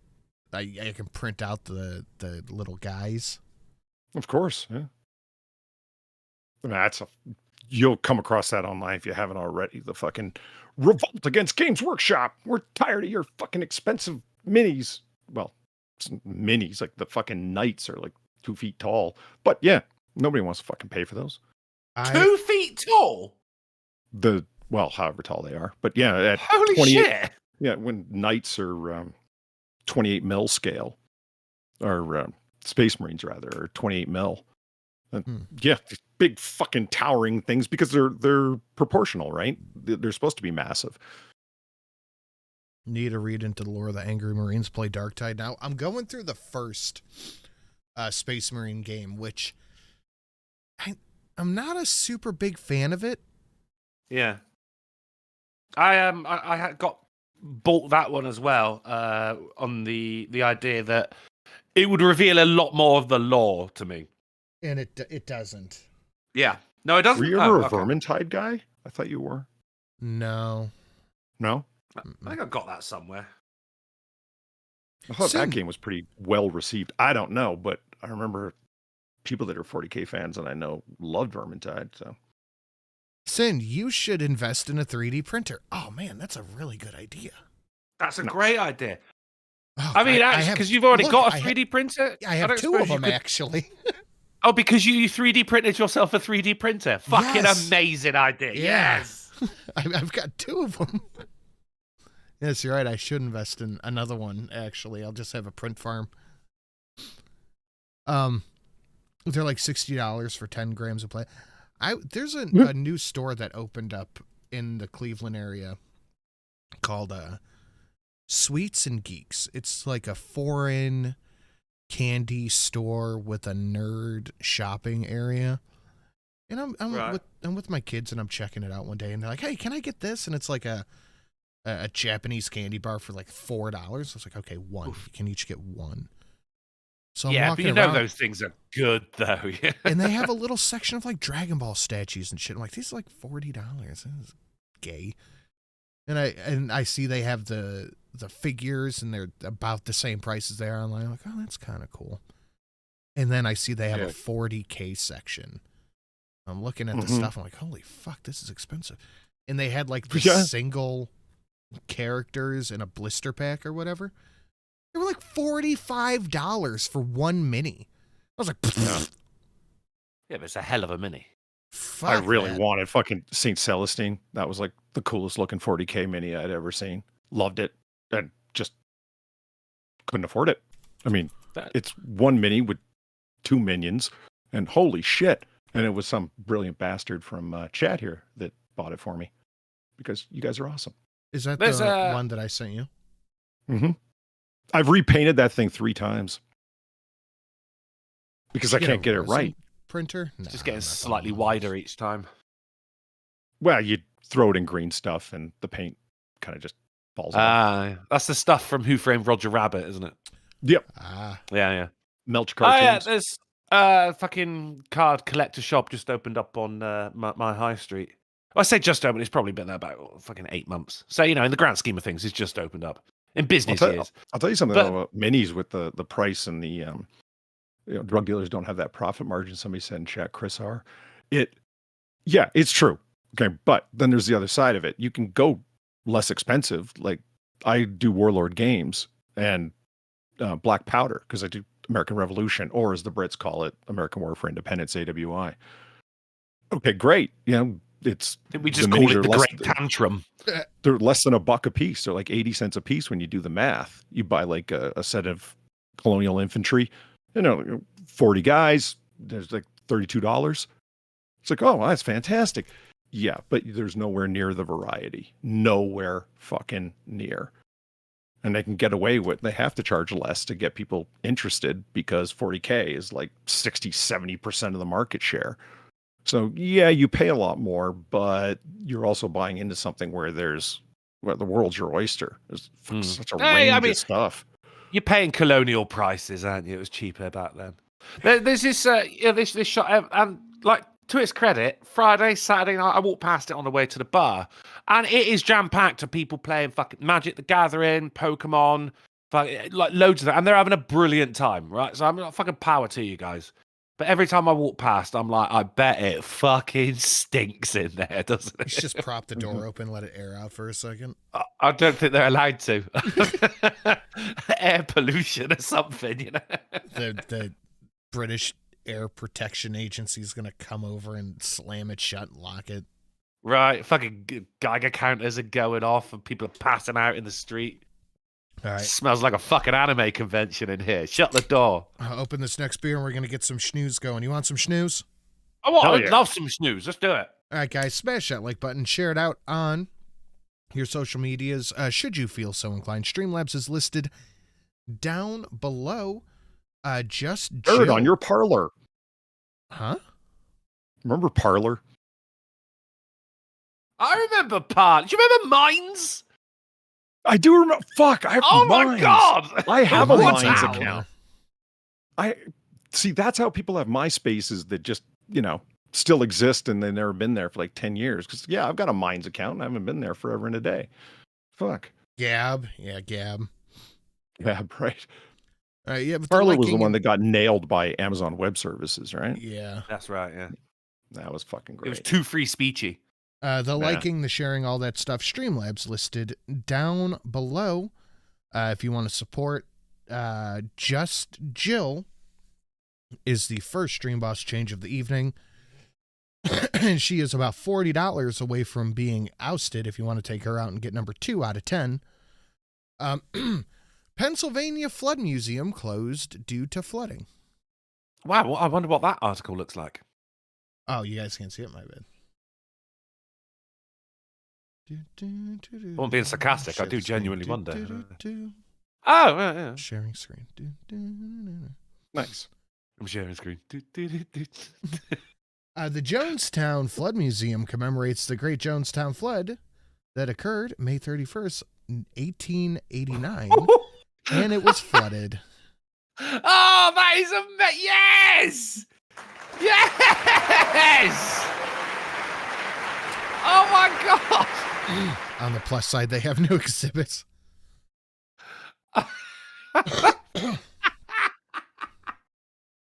I can print out the little guys. Of course, yeah. You'll come across that online if you haven't already. The fucking revolt against Games Workshop. We're tired of your fucking expensive minis. Well, minis, like the fucking knights are like 2 feet tall. But yeah, nobody wants to fucking pay for those. 2 feet tall? Well, however tall they are. But yeah, at holy shit. Yeah, when knights are 28 mil scale, or Space Marines rather, or 28 mil. Yeah, big fucking towering things because they're proportional, right? They're supposed to be massive. Need to read into the lore of the Angry Marines, play Darktide. Now, I'm going through the first Space Marine game, which I'm not a super big fan of it. Yeah. I got bought that one as well on the idea that it would reveal a lot more of the lore to me. And it doesn't. Yeah. No, it doesn't. Were you ever a Vermintide guy? I thought you were. No. No? I think I got that somewhere. I thought that game was pretty well received. I don't know, but I remember people that are 40K fans and I know loved Vermintide. So, Sin, you should invest in a 3D printer. Oh man, that's a really good idea. That's a great idea. Oh, I mean, because you've already got a 3D printer. I have two of them actually. Oh, because you 3D printed yourself a 3D printer. Fucking amazing idea. Yes. I've got two of them. Yes, you're right. I should invest in another one, actually. I'll just have a print farm. They're like $60 for 10 grams of play. There's a new store that opened up in the Cleveland area called Sweets and Geeks. It's like a foreign candy store with a nerd shopping area. And I'm with my kids and I'm checking it out one day and they're like, "Hey, can I get this?" And it's like a Japanese candy bar for like $4. I was like, "Okay, one. You can each get one." So I'm but you know those things are good though. And they have a little section of like Dragon Ball statues and shit. I'm like, these are like $40. This is gay. And I see they have the figures and they're about the same price as they are online. I'm like, oh, that's kind of cool. And then I see they have a 40K section. I'm looking at the stuff. I'm like, holy fuck, this is expensive. And they had like the single characters in a blister pack or whatever. They were like $45 for one mini. I was like, yeah, but it's a hell of a mini. Fuck I really that. wanted fucking St. Celestine. That was like the coolest looking 40K mini I'd ever seen. Loved it. And just couldn't afford it. I mean, it's one mini with 2 minions. And holy shit. And it was some brilliant bastard from chat here that bought it for me. Because you guys are awesome. Is that the one that I sent you? Mm-hmm. I've repainted that thing 3 times. Because I can't get it right. Printer? It's just getting slightly wider each time. Well, you throw it in green stuff and the paint kind of just falls off. That's the stuff from Who Framed Roger Rabbit, isn't it? Yep. Yeah. Melch cartoons. There's fucking card collector shop just opened up on my high street. Well, I say just opened, it's probably been there about fucking 8 months. So, in the grand scheme of things, it's just opened up. In business years. I'll tell you something about minis with the price and the drug dealers don't have that profit margin. Somebody said in chat, Chris R. It's true. Okay, but then there's the other side of it. You can go less expensive. Like I do Warlord Games and Black Powder because I do American Revolution, or as the Brits call it, American War for Independence, AWI. Okay, great. We just call it the Great Tantrum. They're less than $1 a piece. They're like 80 cents a piece when you do the math. You buy like a set of Colonial Infantry, 40 guys, there's like $32. It's like, oh, that's fantastic. Yeah, but there's nowhere near the variety. Nowhere fucking near. And they can get away with, they have to charge less to get people interested because 40K is like 60, 70% of the market share. So yeah, you pay a lot more, but you're also buying into something where the world's your oyster. There's such a range of stuff. You're paying colonial prices, aren't you? It was cheaper back then. There's this this shop, and like to its credit, Friday, Saturday night, I walked past it on the way to the bar, and it is jam packed of people playing fucking Magic the Gathering, Pokemon, like loads of that, and they're having a brilliant time, right? So I'm not fucking power to you guys. But every time I walk past, I'm like, I bet it fucking stinks in there, doesn't it? You should just prop the door open, let it air out for a second. I don't think they're allowed to. Air pollution or something, The British Air Protection Agency is going to come over and slam it shut and lock it. Right. Fucking Geiger counters are going off and people are passing out in the street. All right. Smells like a fucking anime convention in here. Shut the door. I'll open this next beer and we're going to get some schnews going. You want some schnews? I'd love some snooze. Let's do it. All right, guys, smash that like button. Share it out on your social medias. Should you feel so inclined, Streamlabs is listed down below. Just Jill. On your Parlor. Huh? Remember Parlor? I remember Parlor. Do you remember Mines? I do remember. Fuck! I have Mines. My god! I have a What's Mines out? account. I see. That's how people have MySpaces that just still exist and they've never been there for like 10 years. Because I've got a Mines account and I haven't been there forever and a day. Fuck. Gab. Yeah, Gab. Gab, right. But Parler was the one that got nailed by Amazon Web Services, right? Yeah. That's right, yeah. That was fucking great. It was too free speechy. Liking, the sharing, all that stuff. Streamlabs listed down below. If you want to support, Just Jill is the first Stream Boss change of the evening. And she is about $40 away from being ousted if you want to take her out and get number 2 out of 10. Pennsylvania Flood Museum closed due to flooding. Wow, I wonder what that article looks like. Oh, you guys can't see it, my bad. I'm being sarcastic. I do genuinely wonder. Do. Oh, yeah. Sharing screen. Nice. I'm sharing screen. The Jonestown Flood Museum commemorates the Great Jonestown Flood that occurred May 31st, 1889, and it was flooded. Oh, that is yes! Yes! Oh my god! On the plus side, they have no exhibits.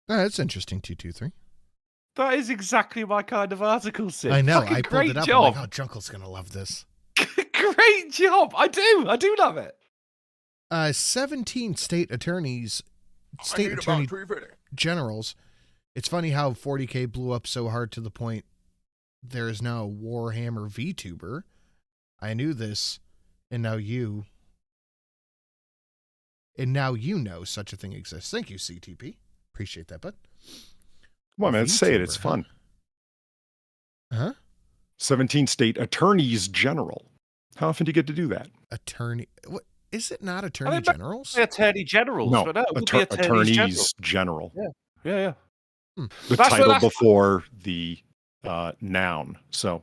That's interesting, 223. That is exactly my kind of article, Sid. I know. Fucking I pulled great it up. job. I'm like, oh, Drunkle's going to love this. Great job. I do love it. 17 state attorney generals. It's funny how 40K blew up so hard to the point there is now a Warhammer VTuber. I knew this, and now you know such a thing exists. Thank you, CTP. Appreciate that, bud. Come on, man. Say it. It's fun. Huh? 17 state attorneys general. How often do you get to do that? Attorney. What? Is it not attorney generals? Attorney generals. No, but no, it would be attorneys general. Yeah. The title before the noun. So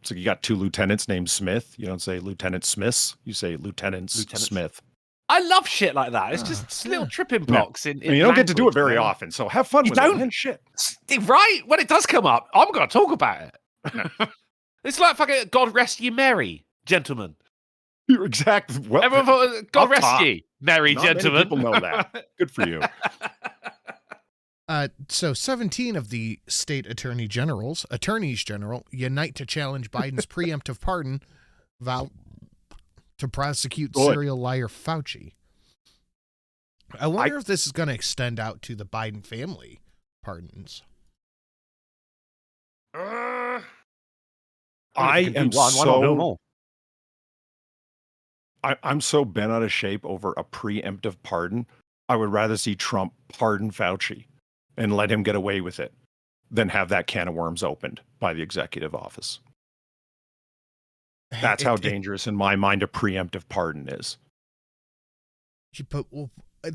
you got two lieutenants named Smith. You don't say Lieutenant Smiths. You say Lieutenant Smith. I love shit like that. It's just little tripping blocks in you don't get to do it very often, so have fun with it. Man. Shit. Right? When it does come up, I'm going to talk about it. It's like fucking God rest ye merry, gentlemen. You're exactly. Well, everyone thought, God rest ye merry, gentlemen. Many people know that. Good for you. So 17 of the state attorneys general, unite to challenge Biden's preemptive pardon vow to prosecute serial liar Fauci. I wonder if this is going to extend out to the Biden family pardons. I'm so bent out of shape over a preemptive pardon. I would rather see Trump pardon Fauci and let him get away with it than have that can of worms opened by the executive office. That's how dangerous, in my mind, a preemptive pardon is. But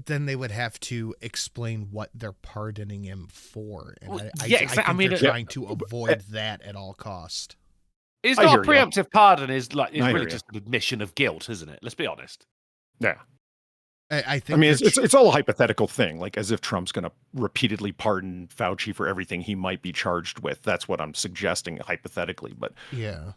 then they would have to explain what they're pardoning him for. And exactly. They're trying to avoid that at all cost. It's not a preemptive pardon. It's really just an admission of guilt, isn't it? Let's be honest. Yeah. I think. It's all a hypothetical thing, like as if Trump's going to repeatedly pardon Fauci for everything he might be charged with. That's what I'm suggesting hypothetically. But yeah.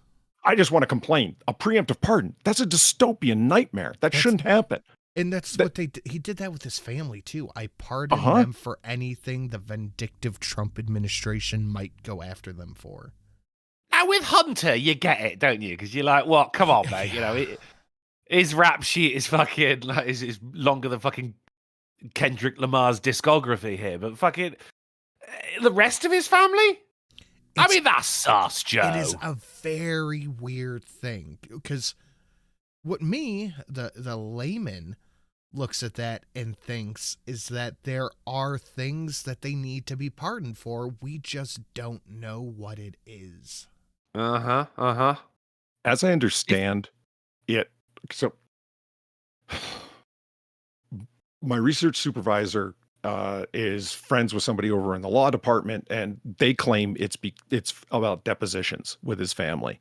I just want to complain. A preemptive pardon, that's a dystopian nightmare. That shouldn't happen. And that's what he did that with his family, too. I pardon them for anything the vindictive Trump administration might go after them for. Now, with Hunter, you get it, don't you? Because you're like, what? Come on, mate. You know, his rap sheet is fucking, is longer than fucking Kendrick Lamar's discography here. But fucking, the rest of his family? That's sus, Joe. It is a very weird thing because what the layman, looks at that and thinks is that there are things that they need to be pardoned for. We just don't know what it is. As I understand it, so my research supervisor is friends with somebody over in the law department, and they claim it's about depositions with his family.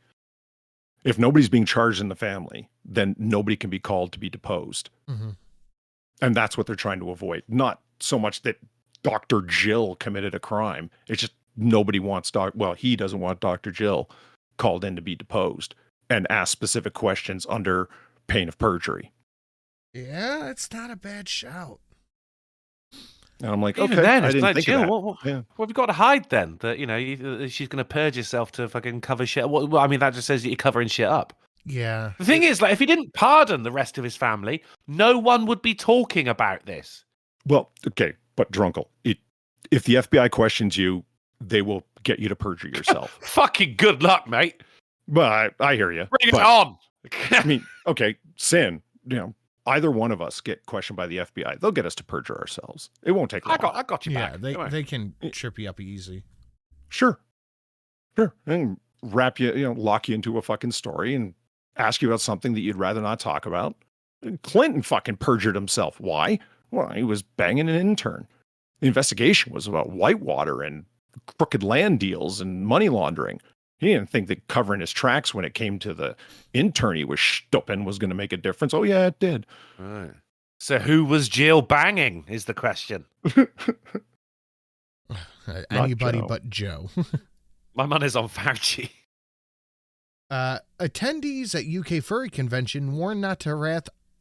If nobody's being charged in the family, then nobody can be called to be deposed. Mm-hmm. And that's what they're trying to avoid. Not so much that Dr. Jill committed a crime. It's just nobody wants he doesn't want Dr. Jill called in to be deposed and ask specific questions under pain of perjury. Yeah, it's not a bad shout. And I'm like, even okay, then, I it's didn't like, think Jill, of that. what have you got to hide then? That, she's going to purge herself to fucking cover shit. That just says that you're covering shit up. Yeah. The thing is, if he didn't pardon the rest of his family, no one would be talking about this. Well, okay, but Drunkle, if the FBI questions you, they will get you to perjure yourself. Fucking good luck, mate. But I hear you. Bring it on. Okay, Sin, either one of us get questioned by the FBI, they'll get us to perjure ourselves. It won't take long. I got you back. Yeah, they can trip you up easy. Sure. Sure. And wrap you, lock you into a fucking story and ask you about something that you'd rather not talk about. Clinton fucking perjured himself. Why? Well, he was banging an intern. The investigation was about whitewater and crooked land deals and money laundering. He didn't think that covering his tracks when it came to the intern he was stooping was going to make a difference. Oh, yeah, it did. Right. So who was Jill banging is the question. Anybody Joe. but Joe. My money's on Fauci. Attendees at UK Furry Convention warned not to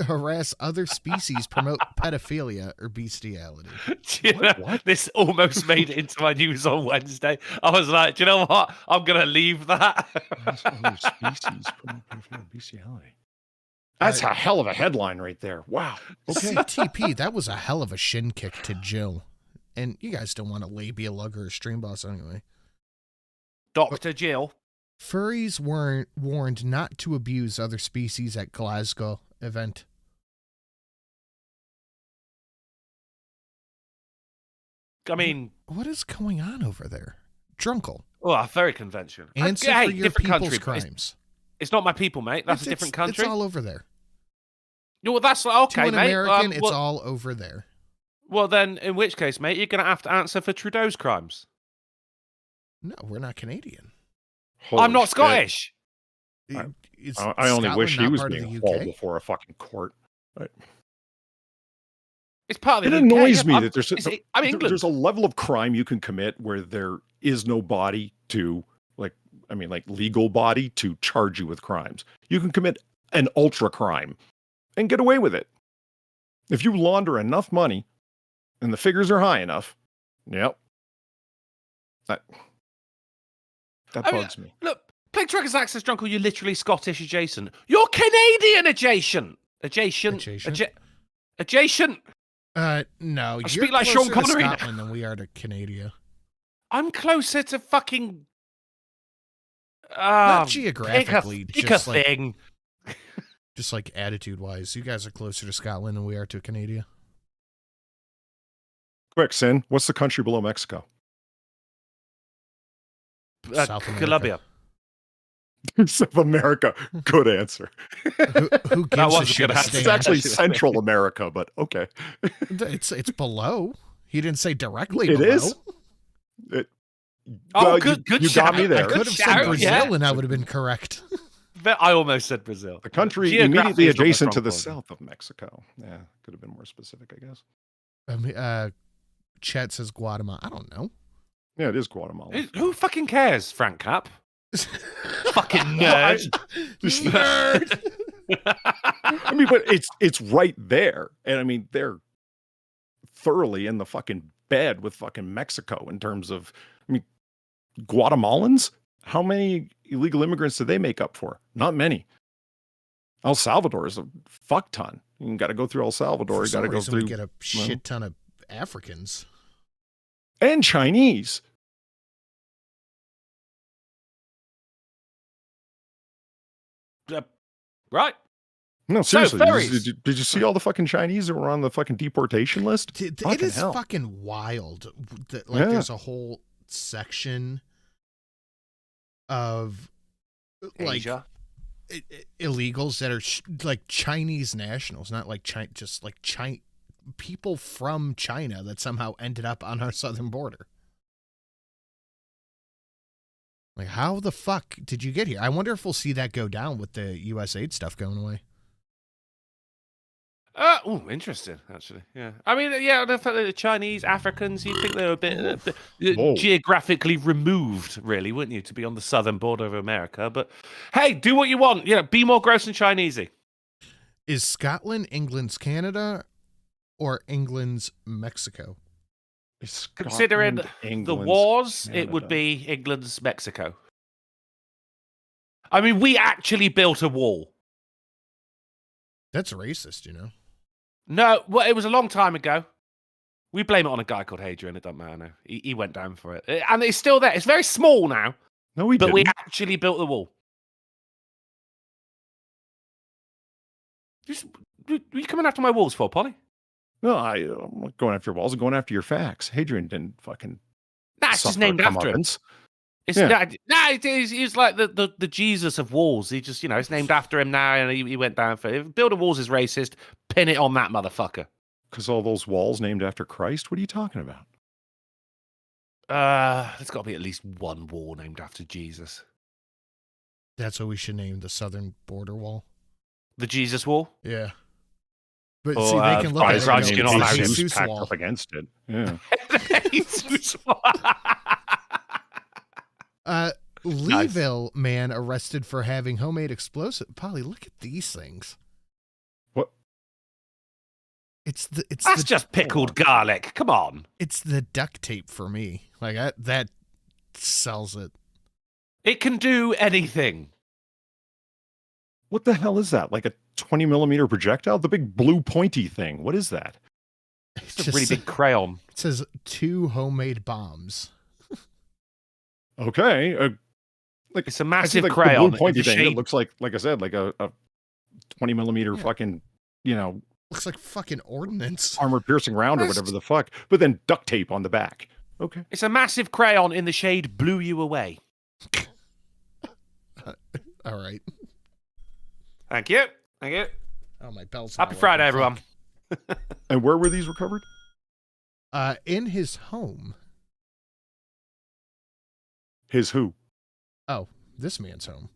harass other species, promote pedophilia or bestiality. Do you know, this almost made it into my news on Wednesday. I was like, do you know what? I'm going to leave that. Other species promote bestiality. That's a hell of a headline right there. Wow. Okay. CTP, that was a hell of a shin kick to Jill. And you guys don't want a labia lugger or stream boss anyway. Dr. Jill. Furries weren't warned not to abuse other species at Glasgow event. I mean, what is going on over there? Drunkle. Oh, a furry convention. Answer Hey, for your different people's country. crimes. It's not my people, mate. That's a different country. It's all over there. No, well, that's okay, To an mate. American, it's all over there. Well, then, in which case, mate, you're going to have to answer for Trudeau's crimes. No, we're not Canadian. I'm not Scottish. I only wish he was being hauled before a fucking court. Right. It's part of it the UK. annoys me that England. there's a level of crime you can commit where there is no body to, like legal body to charge you with crimes. You can commit an ultra crime and get away with it. If you launder enough money and the figures are high enough, yep. That bugs me. Look, Plague Trackers Access Drunkle, you're literally Scottish adjacent. You're Canadian adjacent. Adjacent. No, I you're speak like closer Sean Connery to now. Scotland than we are to Canada. I'm closer to fucking... Not geographically, pick a thing. Just like attitude-wise. You guys are closer to Scotland than we are to Canada. Quick, Sin, what's the country below Mexico? South America. Colombia. South America. Good answer. Who gives a shit? It's actually Central America, but okay. It's below. He didn't say directly It below. is? Good you got me there. I could have said Brazil and I would have been correct. I almost said Brazil. The country immediately adjacent to the south of Mexico. Yeah, could have been more specific, I guess. Chet says Guatemala. I don't know. Yeah, it is Guatemala. Who fucking cares, Frank Cap? Fucking nerd. Nerd. I mean, but it's right there. And I mean, they're thoroughly in the fucking bed with fucking Mexico in terms of, I mean, Guatemalans? How many illegal immigrants do they make up for? Not many. El Salvador is a fuck ton. You got to go through El Salvador. You got to go through. We get a shit ton of Africans and Chinese. Right. No, seriously. So, did you see all the fucking Chinese that were on the fucking deportation list? It is fucking wild. There's a whole section of Asia. Illegals that are like Chinese nationals, not like just like people from China that somehow ended up on our southern border. Like, how the fuck did you get here? I wonder if we'll see that go down with the USAID stuff going away. Interesting, actually. Yeah. I mean, yeah, the fact that the Chinese, Africans, you'd think they were a bit geographically removed, really, wouldn't you, to be on the southern border of America? But, hey, do what you want. You know, be more gross and Chinesey. Is Scotland England's Canada or England's Mexico? Considering the wars, Canada. It would be England's Mexico. I mean, we actually built a wall. That's racist, you know. No, well, it was a long time ago. We blame it on a guy called Hadrian. It doesn't matter now. He went down for it. And it's still there. It's very small now. No, we didn't. But we actually built the wall. Are you coming after my walls for, Polly? No, I'm not going after your walls. I'm going after your facts. Hadrian didn't fucking. Nah, it's just named after him. It's he's like the Jesus of walls. He just, it's named after him now, and he went down for it. If building walls is racist, pin it on that motherfucker. Because all those walls named after Christ? What are you talking about? There's got to be at least one wall named after Jesus. That's what we should name the southern border wall. The Jesus wall? Yeah. But Or, see, they can look at it Christ, and you go, know, "It's like the Sims Jesus packed wall." up against it. Yeah. Jesus wall. Leeville man arrested for having homemade explosive. Polly, look at these things. What? That's just pickled garlic. Come on. It's the duct tape for me. Like that sells it. It can do anything. What the hell is that? Like a 20 millimeter projectile? The big blue pointy thing. What is that? It's a really big crayon. It says 2 homemade bombs. Okay. It's a I see, massive like, crayon. the blue pointy in the thing. It shape- looks like I said, like a 20 millimeter fucking, Looks like fucking ordnance. armor piercing round or whatever the fuck. But then duct tape on the back. Okay. It's a massive crayon in the shade Blew You Away. All right. Thank you. Thank you. Oh, my bell's Happy not Friday, working. everyone. And where were these recovered? In his home. His who? Oh, this man's home.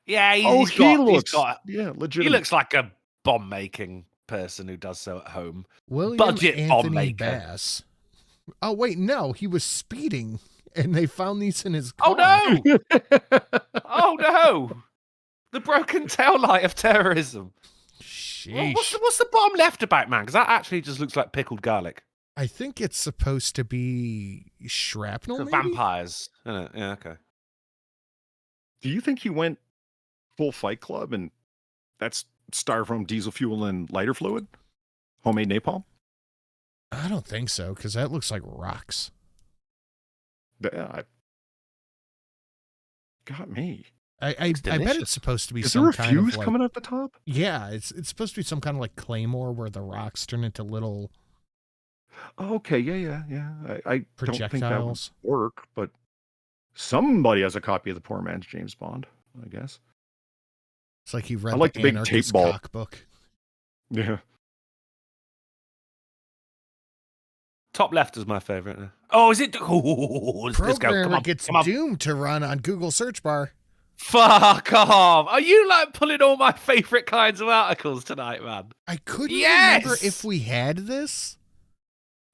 Yeah, He he's got, legitimate. he looks like a bomb-making person who does so at home. William Budget bomb Anthony maker. Bass. Oh, wait, no. He was speeding, and they found these in his car. Oh, no! Oh, no! The broken taillight of terrorism. Sheesh. What's the bomb left about, man? Because that actually just looks like pickled garlic. I think it's supposed to be shrapnel, So maybe? vampires. Isn't it? Yeah, okay. Do you think he went full Fight Club and that's styrofoam, diesel fuel, and lighter fluid? Homemade napalm? I don't think so, because that looks like rocks. Yeah, got me. I bet delicious. it's supposed to be Is some there a kind fuse of like, coming up the top? Yeah, it's supposed to be some kind of like claymore where the rocks turn into little Oh, okay, yeah. I don't think that would projectiles. work, but somebody has a copy of the poor man's James Bond, I guess. It's like he read like the the big Anarchist tape ball. cockbook. Yeah. Top left is my favorite. Oh, is it? Oh, let's go. Programmer Come on. gets Come on. doomed to run on Google search bar. Fuck off. Are you like pulling all my favorite kinds of articles tonight, man? I couldn't Yes! remember if we had this.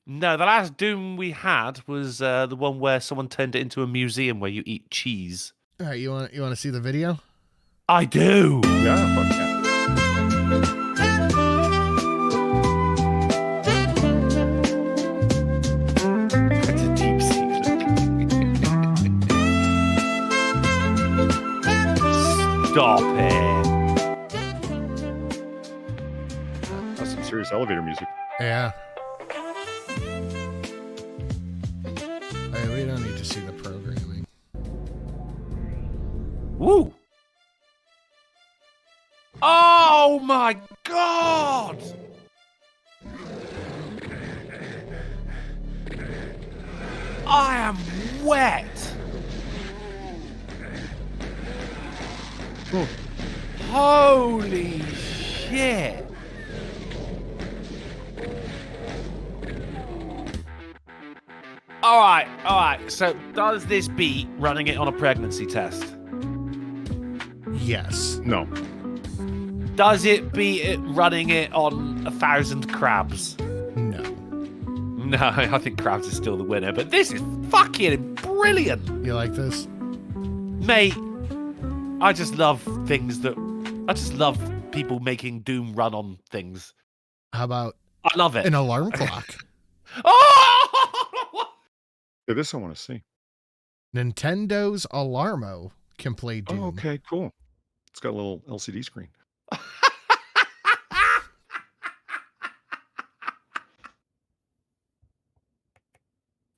No, the last Doom we had was the one where someone turned it into a museum where you eat cheese. All right, you want to see the video? I do. Yeah, fuck yeah. It's a deep secret. Stop it. That's some serious elevator music. Yeah. Hey, we don't need to see the programming. Woo. Oh my god! I am wet. Holy shit. All right. So does this beat running it on a pregnancy test? Yes. No. Does it beat it running it on 1,000 crabs? No. No, I think crabs is still the winner, but this is fucking brilliant. You like this? Mate, I just love people making Doom run on things. How about I love it. an alarm clock? Oh! Yeah, this I want to see. Nintendo's Alarmo can play Doom. Oh, okay, cool. It's got a little LCD screen.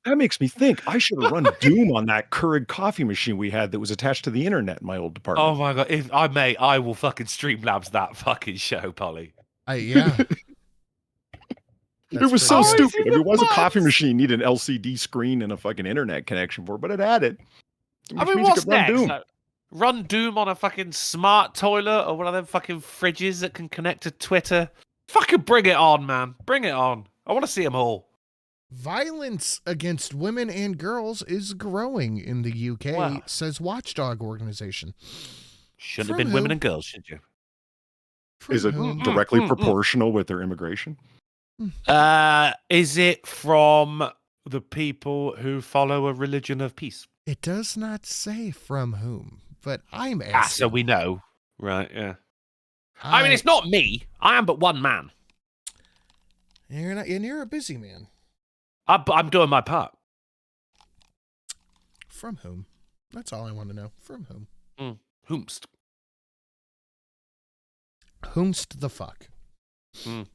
That makes me think I should have run Doom on that Keurig coffee machine we had that was attached to the internet in my old department. Oh my god! I will fucking Streamlabs that fucking show, Polly. Yeah. It was so pretty good. stupid. I mean, it was a coffee machine, need an LCD screen and a fucking internet connection for it, but it had it. I Which mean, means it what's could run next? Doom. Like, run Doom on a fucking smart toilet or one of them fucking fridges that can connect to Twitter. Fucking bring it on, man. Bring it on. I want to see them all. Violence against women and girls is growing in the UK, Wow. says Watchdog organization. Shouldn't From have been women who? and girls, should you? Is it From whom? directly proportional with their immigration? Is it from the people who follow a religion of peace? It does not say from whom, but I'm asking. Ah, so we know. Right, yeah. I mean, it's not me. I am but one man. You're not, and you're a busy man. I'm doing my part. From whom? That's all I want to know. From whom? Whomst. Whomst the fuck? Mm.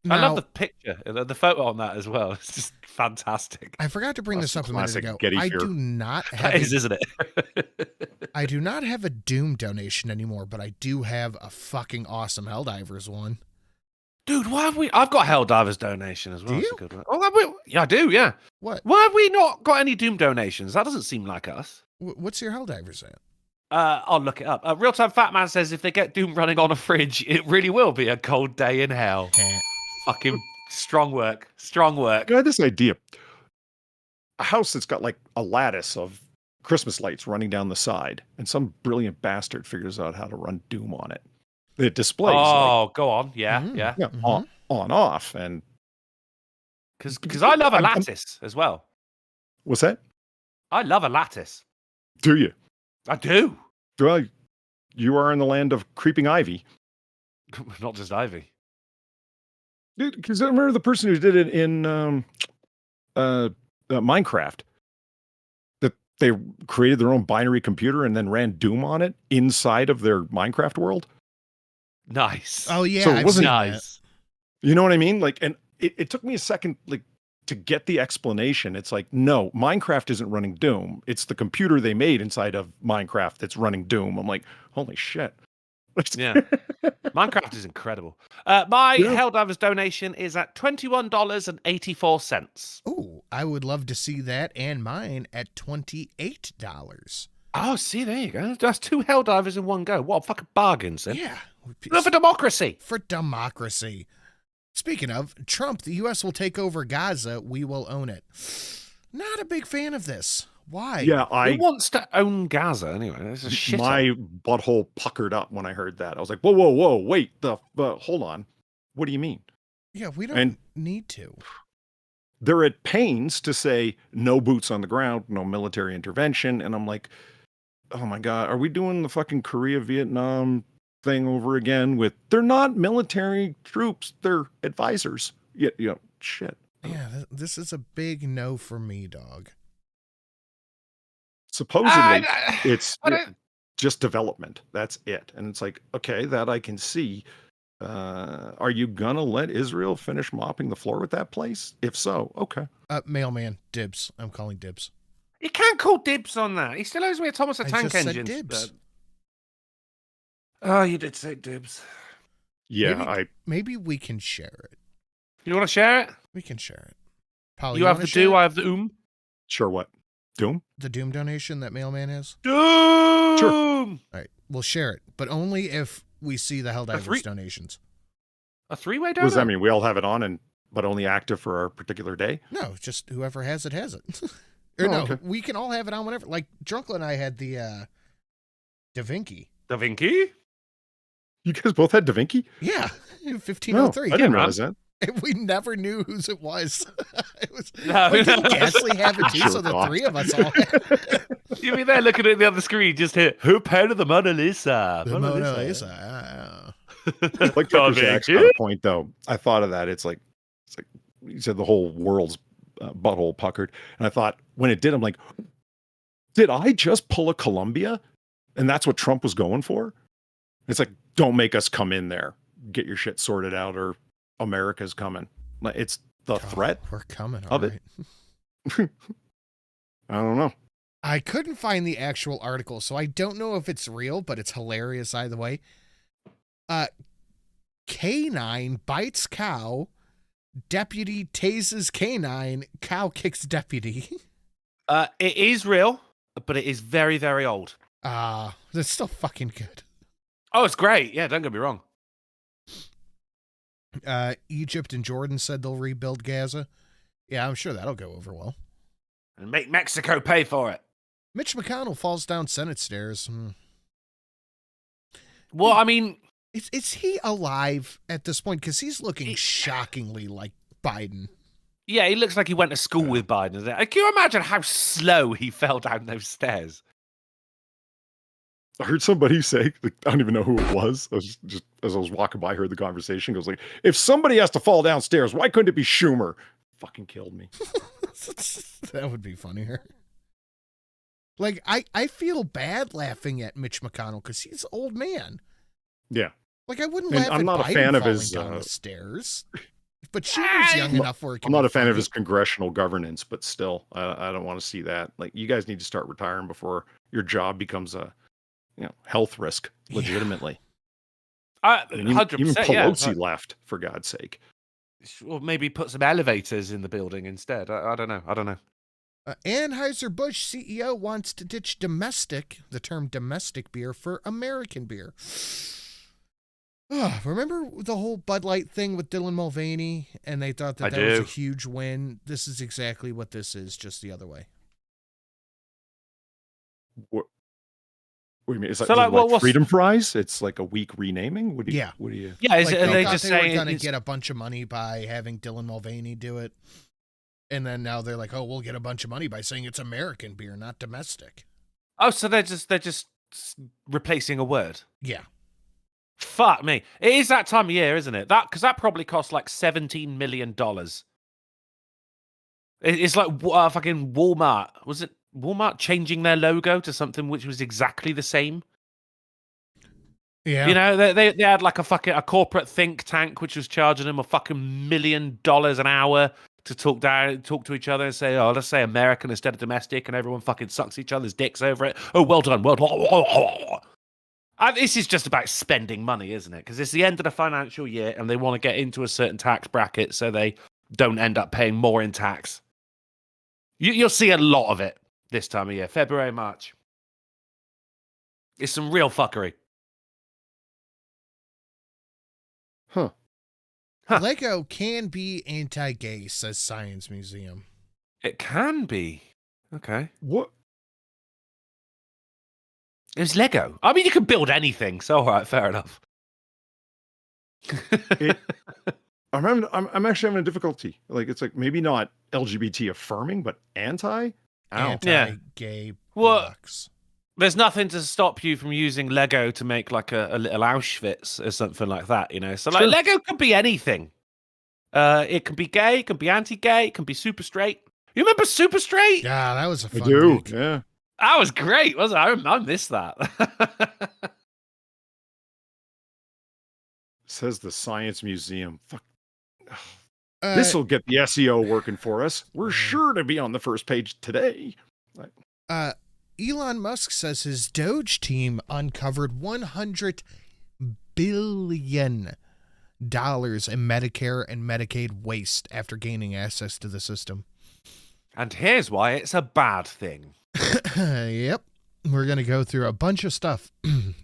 Now, I love the picture, the photo on that as well. It's just fantastic. I forgot to bring That's this up a minute classic ago. Getty I fear. do not That have is, isn't it? I do not have a Doom donation anymore, but I do have a fucking awesome Helldivers one. Dude, why have we? I've got Helldivers donation as well. Do That's you? a good one. Oh, have we? Yeah, I do. Yeah. What? Why have we not got any Doom donations? That doesn't seem like us. What's your Helldivers at? I'll look it up. Real Time Fat Man says if they get Doom running on a fridge, it really will be a cold day in hell. Fucking strong work. Strong work. I had this idea. A house that's got like a lattice of Christmas lights running down the side, and some brilliant bastard figures out how to run Doom on it. It displays Oh, go on. Yeah, Mm. yeah. on, off, and Because I love a lattice as well. what's that? I love a lattice. Do you? I do. Well, you are in the land of creeping ivy. Not just Ivy. Because I remember the person who did it in Minecraft. That they created their own binary computer and then ran Doom on it inside of their Minecraft world. Nice. Oh yeah, So it I've wasn't seen that. Nice. You know what I mean? Like, and it took me a second, like, to get the explanation. It's like, no, Minecraft isn't running Doom. It's the computer they made inside of Minecraft that's running Doom. I'm like, holy shit. Yeah. Minecraft is incredible. My Yeah. Helldivers donation is at $21.84. Ooh, I would love to see that and mine at $28. Oh, see, there you go. That's 2 Helldivers in one go. What a fucking bargain, son. Yeah. Love for democracy. For democracy. Speaking of, Trump, the U.S. will take over Gaza. We will own it. Not a big fan of this. Why? Yeah, Who wants to own Gaza anyway? It's a shit. my butthole puckered up when I heard that. I was like, whoa, wait, hold on. What do you mean? Yeah, we don't And- need to. They're at pains to say no boots on the ground, no military intervention. And I'm like, oh my God, are we doing the fucking Korea, Vietnam thing over again with, they're not military troops, they're advisors. Yeah, shit. Yeah, this is a big no for me, dog. Supposedly, it's I don't- just development. That's it. And it's like, okay, that I can see. Are you gonna let Israel finish mopping the floor with that place? If so, okay. Mailman, dibs. I'm calling dibs. You can't call dibs on that. He still owes me a Thomas the I Tank just said Engine. dibs. Oh, you did say dibs. Yeah, Maybe we can share it. You want to share it? We can share it. Paul, You have wanna the share do, it? I have the sure. What? Doom? The Doom donation that Mailman has? Doom! Sure. All right, we'll share it, but only if we see the Helldivers three- donations. A 3-way What donut? does that mean? We all have it on, but only active for our particular day? No, just whoever has it has it. Or Oh, no, okay. we can all have it on whenever. Like Drunkle and I had the Da Vinci. Da Vinci? You guys both had Da Vinci? Yeah, No, 1503. I didn't man. realize that. And we never knew whose it was. It was No. Wait, didn't Ghastly have it too? Sure So the thought. three of us all had You mean there looking at the other screen, just hear, who painted the Mona Lisa? the Mona Lisa. Like Da Dr. Jack's Vinci? got a point, though. I thought of that. It's like you said, the whole world's butthole puckered. And I thought, when it did, I'm like, did I just pull a Columbia? And that's what Trump was going for? It's like, don't make us come in there. Get your shit sorted out, or America's coming. Like, it's the threat. We're coming. of All it. right. I don't know. I couldn't find the actual article, so I don't know if it's real, but it's hilarious either way. Canine bites cow. Deputy tases canine. Cow kicks deputy. It is real, but it is very, very old. That's still fucking good. Oh, it's great. Yeah, don't get me wrong. Egypt and Jordan said they'll rebuild Gaza. Yeah, I'm sure that'll go over well. And make Mexico pay for it. Mitch McConnell falls down Senate stairs. Well, I mean... Is he alive at this point? Because he's looking shockingly like Biden. Yeah, he looks like he went to school with Biden. Can you imagine how slow he fell down those stairs? I heard somebody say, like, I don't even know who it was. I was just as I was walking by, heard the conversation. Goes like, if somebody has to fall downstairs, why couldn't it be Schumer? Fucking killed me. That would be funnier. Like, I feel bad laughing at Mitch McConnell because he's an old man. Yeah. Like, I wouldn't And laugh I'm at not a Biden fan of falling his, down the stairs. But Schumer's young enough where it can I'm not be a fan funny. of his congressional governance, but still, I don't want to see that. Like, you guys need to start retiring before your job becomes a health risk, legitimately. Yeah. I mean, 100%, even Pelosi yeah. left, for God's sake. Or maybe put some elevators in the building instead. I don't know. Anheuser-Busch CEO wants to ditch the term domestic beer for American beer. Remember the whole Bud Light thing with Dylan Mulvaney? And they thought that was a huge win. This is exactly what this is, just the other way. What do you mean? It's like, So, like, Freedom Fries? It's like a weak renaming? What do you? Yeah. Yeah, Like, are they thought just they were saying going to get a bunch of money by having Dylan Mulvaney do it. And then now they're like, oh, we'll get a bunch of money by saying it's American beer, not domestic. Oh, so they're just replacing a word. Yeah. Fuck me. It is that time of year, isn't it? Because that probably cost like $17 million. It's like fucking Walmart. Was it Walmart changing their logo to something which was exactly the same? Yeah. You know, they had like a corporate think tank which was charging them a fucking $1 million an hour to talk to each other and say, oh, let's say American instead of domestic, and everyone fucking sucks each other's dicks over it. Oh, well done, well done. This is just about spending money, isn't it? Because it's the end of the financial year and they want to get into a certain tax bracket so they don't end up paying more in tax. You'll see a lot of it this time of year, February, March. It's some real fuckery. Huh. Lego can be anti-gay, says Science Museum. It can be. Okay. What? It's Lego. I mean, you can build anything, so all right, fair enough. I'm actually having a difficulty. Like, it's like maybe not LGBT affirming, but anti? Anti-gay blocks. There's nothing to stop you from using Lego to make like a little Auschwitz or something like that, you know? So like Lego could be anything. It can be gay, it can be anti-gay, it can be super straight. You remember Super Straight? Yeah, that was a fun week. Yeah. That was great, wasn't it? I missed that. Says the Science Museum. Fuck. This will get the SEO working for us. We're sure to be on the first page today. Elon Musk says his Doge team uncovered $100 billion in Medicare and Medicaid waste after gaining access to the system. And here's why it's a bad thing. Yep. We're going to go through a bunch of stuff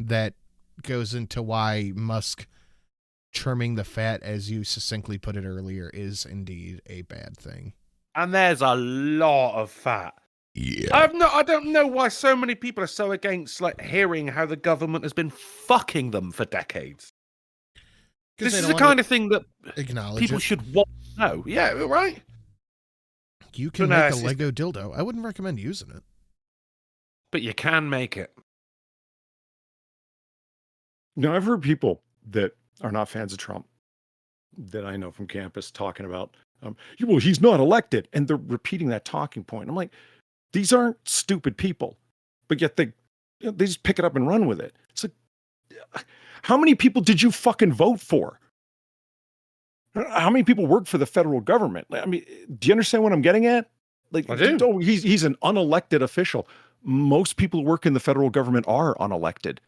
that goes into why Musk trimming the fat, as you succinctly put it earlier, is indeed a bad thing. And there's a lot of fat. Yeah. I don't know why so many people are so against like hearing how the government has been fucking them for decades. This is the kind of thing that people should want to know. Yeah, right? You can make a Lego dildo. I wouldn't recommend using it. But you can make it. Now, I've heard people that are not fans of Trump that I know from campus talking about, well, he's not elected. And they're repeating that talking point. I'm like, these aren't stupid people, but yet they just pick it up and run with it. It's like, how many people did you fucking vote for? How many people work for the federal government? I mean, do you understand what I'm getting at? Like, I do. Oh, he's an unelected official. Most people who work in the federal government are unelected.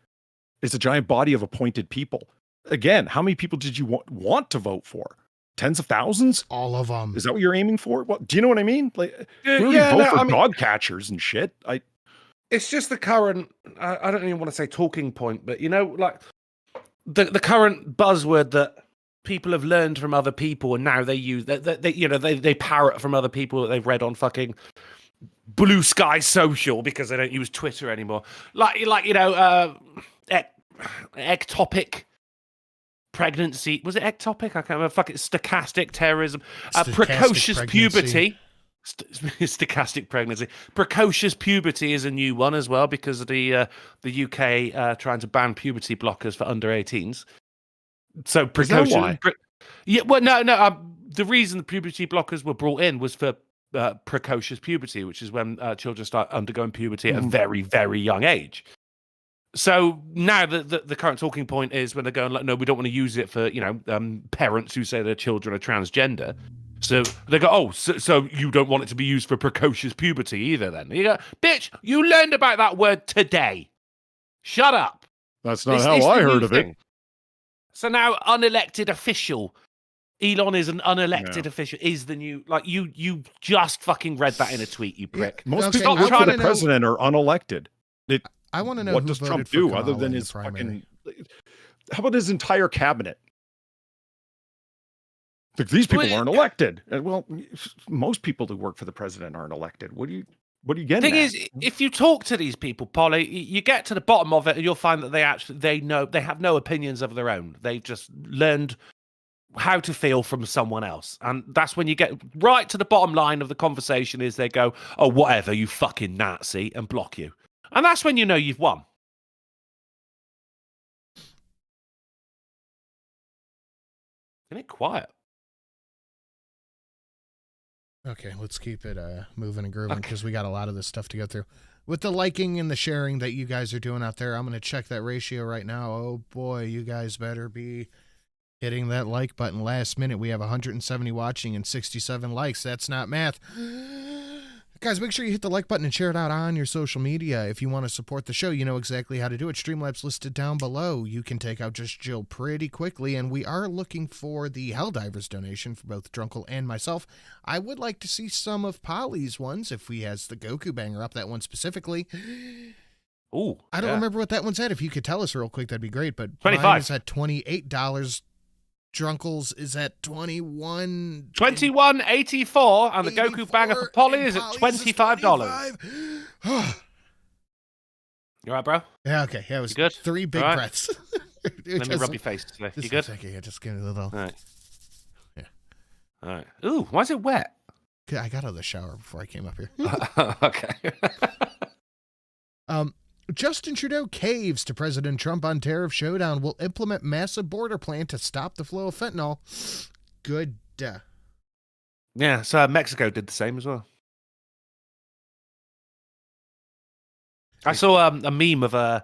It's a giant body of appointed people. again, how many people did you want to vote for? Tens of thousands? All of them. Is that what you're aiming for? What do you know what I mean? Like, we already yeah, vote no, for I mean- dog catchers and shit. It's just the current. I don't even want to say talking point, but you know, like the current buzzword that people have learned from other people, and now they use they parrot from other people that they've read on fucking Blue Sky Social because they don't use Twitter anymore. Like ectopic pregnancy. Was it ectopic? I can't remember. Fucking stochastic terrorism. Stochastic Precocious pregnancy. puberty. Stochastic pregnancy. Precocious puberty is a new one as well because of the UK trying to ban puberty blockers for under 18s. So precocious. why? Yeah, well, no. The reason the puberty blockers were brought in was for precocious puberty, which is when children start undergoing puberty at a very, very young age. So now the current talking point is when they're going like, no, we don't want to use it for parents who say their children are transgender. So they go, oh, so you don't want it to be used for precocious puberty either? Then you go, bitch, you learned about that word today. Shut up. That's not It's how the I new heard of it. thing. So now unelected official. Elon is an unelected official. Is the new you just fucking read that in a tweet, you prick. Most Okay, people I who work for wanna the know- president are unelected. I want to know What who does voted Trump for do Kamala other than in the his primary. fucking? How about his entire cabinet? Like, these people Well, aren't elected. Well, most people who work for the president aren't elected. What are you getting Thing at? is, if you talk to these people, Polly, you get to the bottom of it, and you'll find that they have no opinions of their own. They've just learned how to feel from someone else, and that's when you get right to the bottom line of the conversation. Is they go, "Oh, whatever, you fucking Nazi," and block you, and that's when you know you've won. Isn't it quiet? Okay, let's keep it moving and grooving Okay. because we got a lot of this stuff to go through. With the liking and the sharing that you guys are doing out there, I'm going to check that ratio right now. Oh boy, you guys better be hitting that like button last minute. We have 170 watching and 67 likes. That's not math. Guys, make sure you hit the like button and share it out on your social media. If you want to support the show, you know exactly how to do it. Streamlabs listed down below. You can take out Just Jill pretty quickly, and we are looking for the Helldivers donation for both Drunkle and myself. I would like to see some of Polly's ones if he has the Goku banger up, that one specifically. Ooh, I don't remember what that one's at. If you could tell us real quick, that'd be great. But 25. mine is at $28. Drunkle's is at 21. 21.84, and the Goku 84, banger for Polly is at Polly's is $25. 25. You alright, bro? Yeah, okay. Yeah, it was You good? 3 big All right. breaths. Let me rub your face today. You good? Okay, just give me a little. All right. Yeah. All right. Ooh, why is it wet? I got out of the shower before I came up here. Okay. Justin Trudeau caves to President Trump on tariff showdown. Will implement massive border plan to stop the flow of fentanyl. Good. Yeah, so Mexico did the same as well. I saw a meme of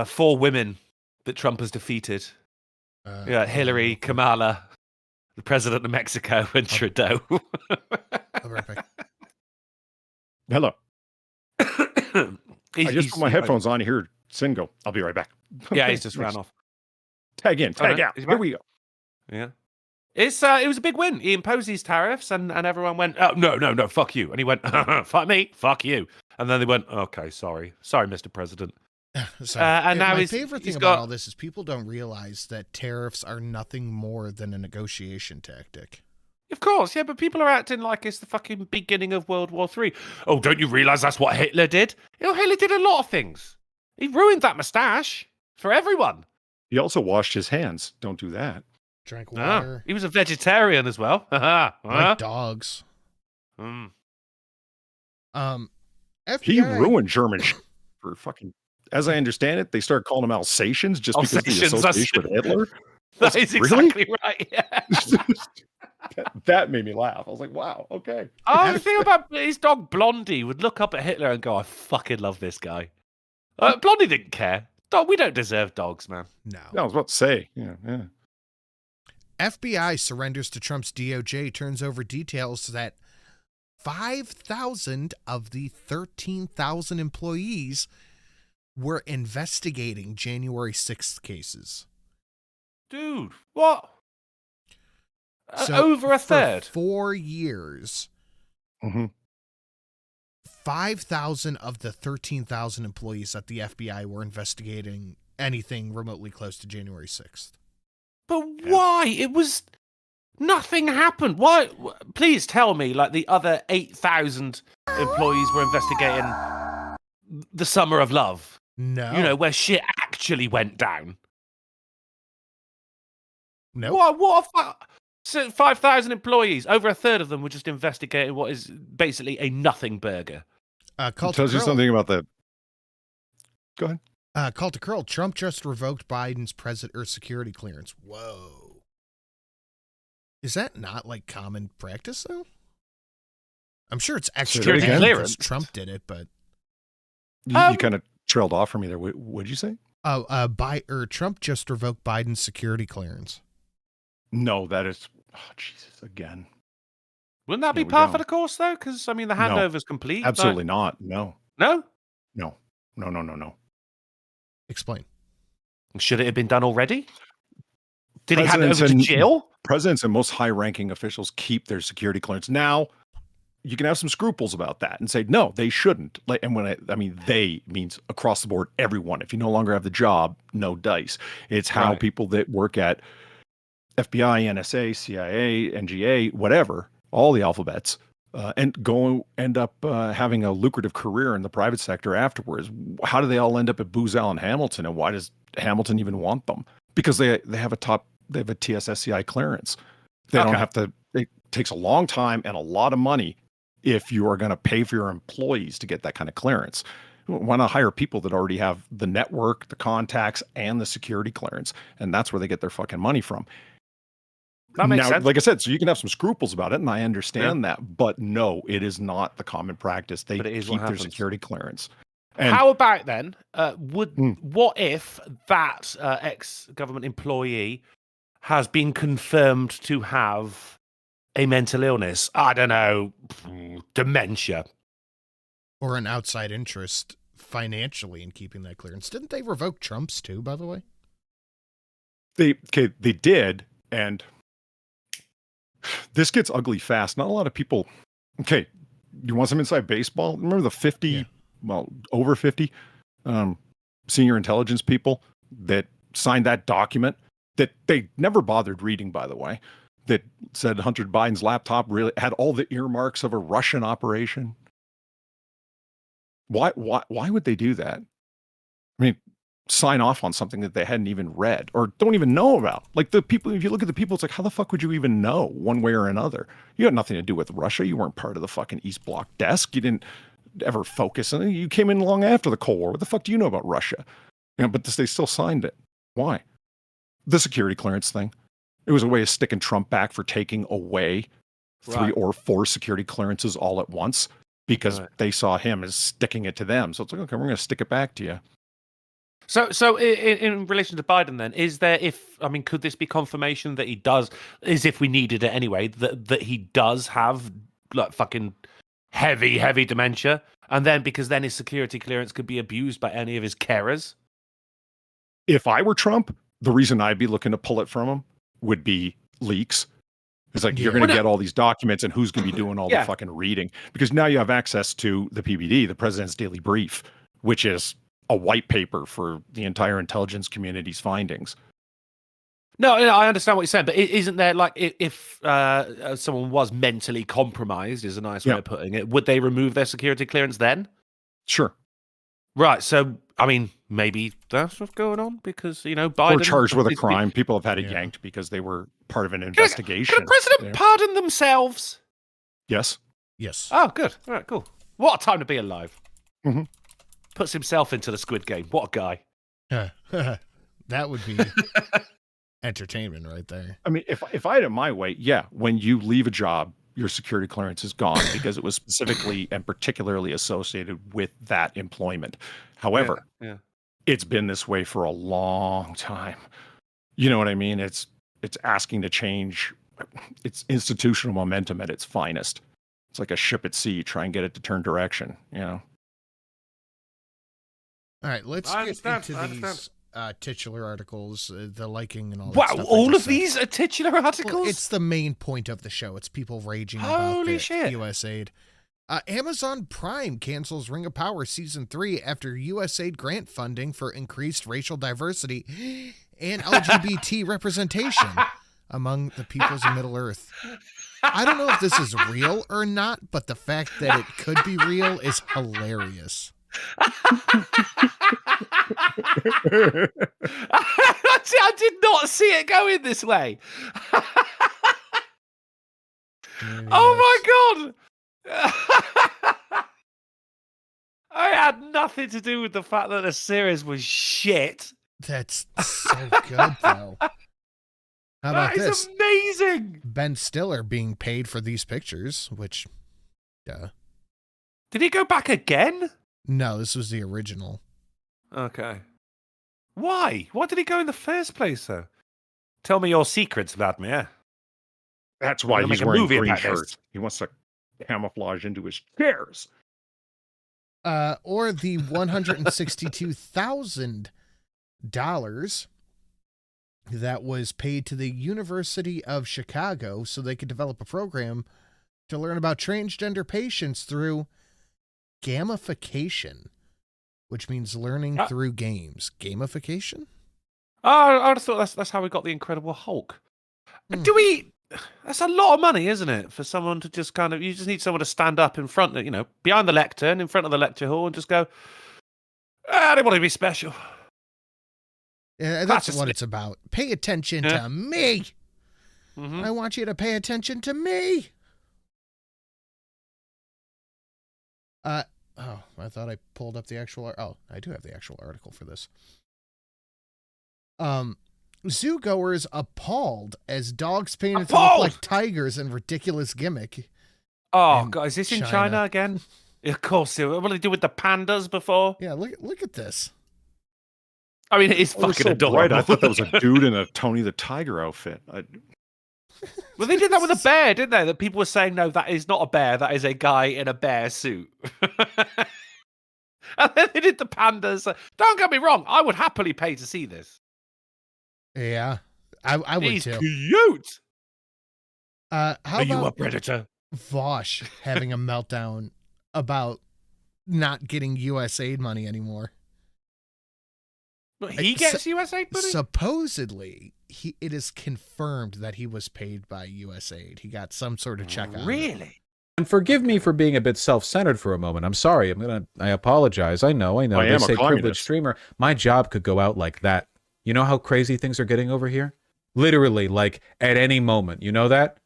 4 women that Trump has defeated. Yeah, Hillary, Kamala, the president of Mexico, and Trudeau. I'll be right back. Hello. I just He's- put my headphones on here. Singo. I'll be right back. Yeah, Okay, he's just thanks. ran off. Tag in, Oh, tag no, out. he's Here back? we go. Yeah. It was a big win. He imposed these tariffs, and everyone went, "Oh no, fuck you!" And he went, "Fuck me, fuck you." And then they went, "Okay, sorry, Mr. President." So, And now my he's- favorite thing he's about got- all this is people don't realize that tariffs are nothing more than a negotiation tactic. Of course, yeah, but people are acting like it's the fucking beginning of World War III. Oh, don't you realize that's what Hitler did? You know, Hitler did a lot of things. He ruined that mustache for everyone. He also washed his hands. Don't do that. Drank Ah, water, he was a vegetarian as well. like dogs. Mm. FBI, He ruined German for fucking. As I understand it, they started calling them Alsatians just because of the Alsatians, that's- association with Hitler. That is Really? exactly right. Yeah. That made me laugh. I was like, wow, okay. Oh, the thing about his dog Blondie would look up at Hitler and go, "I fucking love this guy." Blondie didn't care. We don't deserve dogs, man. No. I was about to say, yeah. FBI surrenders to Trump's DOJ, turns over details that 5,000 of the 13,000 employees were investigating January 6th cases. Dude, what? So Over a for third? 4 years, Mm-hmm. 5,000 of the 13,000 employees at the FBI were investigating anything remotely close to January 6th. But why? It was... Nothing happened. Why? Please tell me, like, the other 8,000 employees were investigating the Summer of Love. No. You know, where shit actually went down. No. What a fuck? So 5,000 employees, over a third of them were just investigating what is basically a nothing burger. It tells you something about the... Go ahead. Call to curl. Trump just revoked Biden's security clearance. Whoa. Is that not like common practice though? I'm sure it's extra Security bad clearance. because Trump did it, but You kind of trailed off from me there. What did you say? Trump just revoked Biden's security clearance. No, that is... Oh, Jesus, again. Wouldn't that Yeah, be we par don't. for the course though? Because I mean, the No. handover's complete. Absolutely not. No. No. No. Explain. Should it have been done already? Did he hand it Presidents over to and- Jill? Presidents and most high-ranking officials keep their security clearance. Now, you can have some scruples about that and say, no, they shouldn't. Like, and when I mean they means across the board, everyone. If you no longer have the job, no dice. It's how Right. people that work at FBI, NSA, CIA, NGA, whatever, all the alphabets, and end up having a lucrative career in the private sector afterwards. How do they all end up at Booz Allen Hamilton, and why does Hamilton even want them? Because they have a TSSCI clearance. They don't Okay. have to. It takes a long time and a lot of money if you are going to pay for your employees to get that kind of clearance. Why not hire people that already have the network, the contacts, and the security clearance? And that's where they get their fucking money from. That makes Now, sense. like I said, so you can have some scruples about it, and I understand that. But no, it is not the common practice. They But it is what keep their happens. security clearance. And How about then? What if that ex-government employee has been confirmed to have a mental illness? I don't know, dementia. Or an outside interest financially in keeping that clearance. Didn't they revoke Trump's too, by the way? they did, and this gets ugly fast. Not a lot of people. Okay, you want some inside baseball? Remember the 50, Yeah. well, over 50 senior intelligence people that signed that document that they never bothered reading, by the way, that said Hunter Biden's laptop really had all the earmarks of a Russian operation. Why would they do that? I mean, sign off on something that they hadn't even read or don't even know about. Like the people, if you look at the people, it's like, how the fuck would you even know one way or another? You had nothing to do with Russia. You weren't part of the fucking East Bloc desk. You didn't ever focus on it. You came in long after the Cold War. What the fuck do you know about Russia? You know, but they still signed it. Why? The security clearance thing. It was a way of sticking Trump back for taking away 3 Right. or 4 security clearances all at once because Right. they saw him as sticking it to them. So it's like, okay, we're going to stick it back to you. So in relation to Biden, then, could this be confirmation that he does, as if we needed it anyway, that he does have like fucking heavy dementia, and then because then his security clearance could be abused by any of his carers? If I were Trump, the reason I'd be looking to pull it from him would be leaks. It's like, you're Yeah. going to get all these documents, and who's going to be doing all Yeah. the fucking reading? Because now you have access to the PBD, the President's Daily Brief, which is a white paper for the entire intelligence community's findings. No, I understand what you're saying, but isn't there, like, if someone was mentally compromised, is a nice way Yeah. of putting it, would they remove their security clearance then? Sure. Right, so, I mean, maybe that's what's going on, because, you know, Biden... Or charged with a is- crime. People have had it Yeah. yanked because they were part of an Can investigation. a president Yeah. pardon themselves? Yes. Yes. Oh, good. All right, cool. What a time to be alive. Mhm. Puts himself into the Squid Game. What a guy. That would be entertainment right there. I mean, if I had it my way, yeah, when you leave a job, your security clearance is gone because it was specifically and particularly associated with that employment. However, Yeah. it's been this way for a long time. You know what I mean? It's asking to change. It's institutional momentum at its finest. It's like a ship at sea. Try and get it to turn direction, you know? All right, let's I get understand, I into these titular articles, the liking and all that Wow, stuff. I all just of said. these are titular articles? Well, it's the main point of the show. It's people raging about Holy the shit. USAID. Amazon Prime cancels Ring of Power Season 3 after USAID grant funding for increased racial diversity and LGBT representation among the peoples of Middle-earth. I don't know if this is real or not, but the fact that it could be real is hilarious. I did not see it going this way. Oh my god! I had nothing to do with the fact that the series was shit. That's so good, though. How about That is this? amazing. Ben Stiller being paid for these pictures, which, Did he go back again? no, this was the original. Okay. Why? Why did he go in the first place, though? Tell me your secrets, Vladimir. That's why We're gonna he's make a wearing movie green about this. shirts. He wants to camouflage into his chairs. Or the $162,000 that was paid to the University of Chicago so they could develop a program to learn about transgender patients through gamification, which means learning through games. Gamification? Oh, I just thought that's how we got the Incredible Hulk. Do we? That's a lot of money, isn't it, for someone to just kind of? You just need someone to stand up in front of, behind the lectern, in front of the lecture hall, and just go, "I don't want to be special." Yeah, that's what it's about. Pay attention to me. Mm-hmm. I want you to pay attention to me. I thought I pulled up the actual. Oh, I do have the actual article for this. Zoogoers appalled as dogs painted to look like tigers in ridiculous gimmick. Oh in god, is this in China. China again? Of course. What did they do with the pandas before? Yeah, look at this. I mean, it is Oh, it was fucking so bright. adorable. I thought that was a dude in a Tony the Tiger outfit. Well, they did that with a bear, didn't they? That people were saying, no, that is not a bear. That is a guy in a bear suit. And then they did the pandas. Don't get me wrong. I would happily pay to see this. Yeah, I would He's too. cute. How Are you a about predator? Vosh having a meltdown about not getting USAID money anymore? He gets USAID money? Supposedly, it is confirmed that he was paid by USAID. He got some sort of check on it. Really? And forgive me for being a bit self-centered for a moment. I'm sorry. I apologize. I know. I They am a say privileged communist. streamer. My job could go out like that. You know how crazy things are getting over here? Literally, like at any moment. You know that?